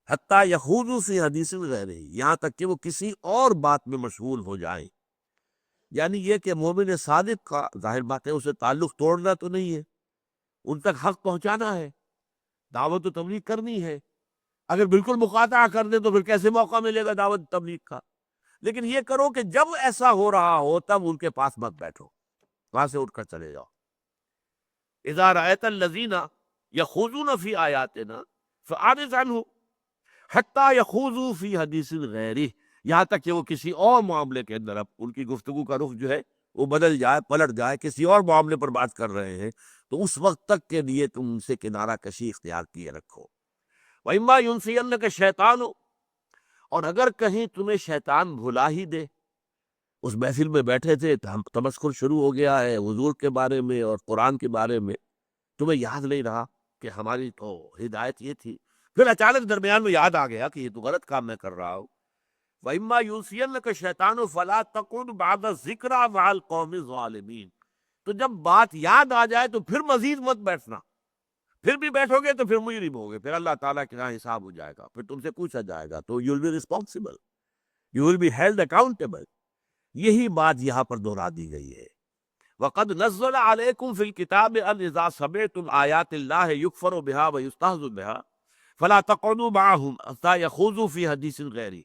حتیٰ یخوضوا فی حدیث غیرہ، یہاں تک کہ وہ کسی اور بات میں مشغول ہو جائیں۔ یعنی یہ کہ مومن صادق کا ظاہر بات ہے اسے تعلق توڑنا تو نہیں ہے، ان تک حق پہنچانا ہے، دعوت و تبلیغ کرنی ہے۔ اگر بالکل مقاطعہ کر دیں تو پھر کیسے موقع ملے گا دعوت تبلیغ کا؟ لیکن یہ کرو کہ جب ایسا ہو رہا ہو تب ان کے پاس مت بیٹھو، وہاں سے اٹھ کر چلے جاؤ۔ اذا رأیت الذین یخوضون فی آیاتنا فاعرض عنہم حتی یخوضوا فی حدیث غیرہ، یہاں تک کہ وہ کسی اور معاملے کے اندر اب ان کی گفتگو کا رخ جو ہے وہ بدل جائے، پلٹ جائے، کسی اور معاملے پر بات کر رہے ہیں، تو اس وقت تک کے لیے تم ان سے کنارہ کشی اختیار کیے رکھو۔ وَإِمَّا يُنْسِيَنَّكَ الشَّيْطَانُ، اور اگر کہیں تمہیں شیطان بھلا ہی دے، اس محفل میں بیٹھے تھے تمسخر شروع ہو گیا ہے حضور کے بارے میں اور قرآن کے بارے میں، تمہیں یاد نہیں رہا کہ ہماری تو ہدایت یہ تھی، پھر اچانک درمیان میں یاد آ گیا کہ یہ تو غلط کام میں کر رہا ہوں۔ وَإِمَّا يُنْسِيَنَّكَ الشَّيْطَانُ فَلَا تَقْعُدْ بَعْدَ الذِّكْرَىٰ مَعَ الْقَوْمِ الظَّالِمِينَ، تو جب بات یاد آ جائے تو پھر مزید مت بیٹھنا، پھر بھی بیٹھو گے تو پھر مجرم ہوگے، پھر اللہ تعالیٰ کے یہاں حساب ہو جائے گا، پھر تم سے پوچھا جائے گا، تو you will be responsible, you will be held accountable. یہی بات یہاں پر دہرا دی گئی ہے۔ وَقَدْ نَزَّلَ عَلَيْكُمْ فِي الْكِتَابِ أَنْ إِذَا سَمِعْتُمْ آيَاتِ اللَّهِ يُكْفَرُ بِهَا وَيُسْتَهْزَأُ بِهَا فَلَا تَقْعُدُوا مَعَهُمْ حَتَّىٰ يَخُوضُوا فِي حَدِيثٍ غَيْرِهِ،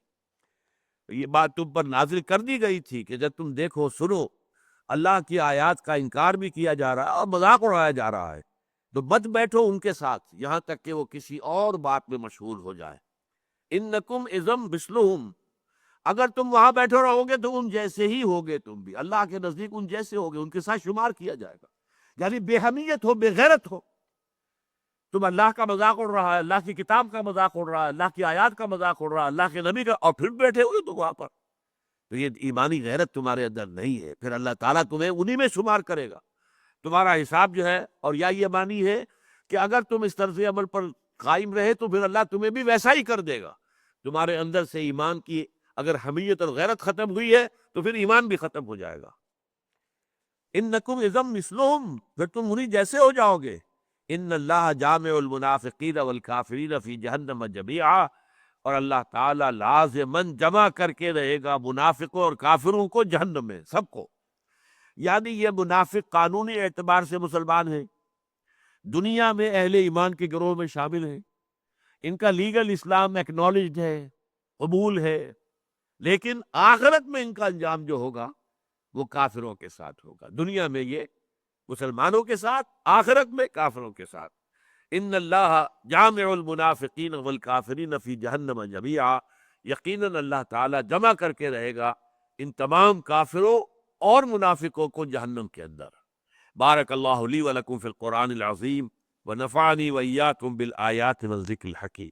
یہ بات تم پر نازل کر دی گئی تھی کہ جب تم دیکھو سنو اللہ کی آیات کا انکار بھی کیا جا رہا ہے اور مذاق اڑایا جا رہا ہے، تو مت بیٹھو ان کے ساتھ یہاں تک کہ وہ کسی اور بات میں مشغول ہو جائے۔ اِنَّكُمْ إِذًا مِثْلُهُمْ، اگر تم وہاں بیٹھے رہو گے تو ان جیسے ہی ہوگے، تم بھی اللہ کے نزدیک ان جیسے ہوگے، ان کے ساتھ شمار کیا جائے گا۔ یعنی بے حمیت ہو، بے غیرت ہو، تم اللہ کا مذاق اڑ رہا ہے، اللہ کی کتاب کا مذاق اڑ رہا ہے، اللہ کی آیات کا مذاق اڑ رہا ہے، اللہ کے نبی کا، اور پھر بیٹھے ہوئے تو وہاں پر، تو یہ ایمانی غیرت تمہارے اندر نہیں ہے، پھر اللہ تعالیٰ تمہیں انہی میں شمار کرے گا۔ تمہارا حساب جو ہے، اور یا یہ مانی ہے کہ اگر تم اس طرز عمل پر قائم رہے تو پھر اللہ تمہیں بھی ویسا ہی کر دے گا۔ تمہارے اندر سے ایمان کی اگر حمیت اور غیرت ختم ہوئی ہے تو پھر ایمان بھی ختم ہو جائے گا۔ انکم اذا مثلہم، پھر تم انہی جیسے ہو جاؤ گے۔ ان اللہ جامع المنافقین والکافرین فی جہنم جمیعا، اور اللہ تعالیٰ لازماً جمع کر کے رہے گا منافقوں اور کافروں کو جہنم میں، سب کو۔ یعنی یہ منافق قانونی اعتبار سے مسلمان ہیں، دنیا میں اہل ایمان کے گروہ میں شامل ہیں، ان کا لیگل اسلام ایکنالجڈ ہے، قبول ہے، لیکن آخرت میں ان کا انجام جو ہوگا وہ کافروں کے ساتھ ہوگا۔ دنیا میں یہ مسلمانوں کے ساتھ، آخرت میں کافروں کے ساتھ۔ ان اللہ جامع المنافقین والکافرین فی جہنم جمیعا، یقیناً اللہ تعالیٰ جمع کر کے رہے گا ان تمام کافروں اور منافقوں کو جہنم کے اندر۔ بارک اللہ لی ولکم فی القرآن العظیم ونفعنی وإیاکم بالآیات والذکر الحکیم۔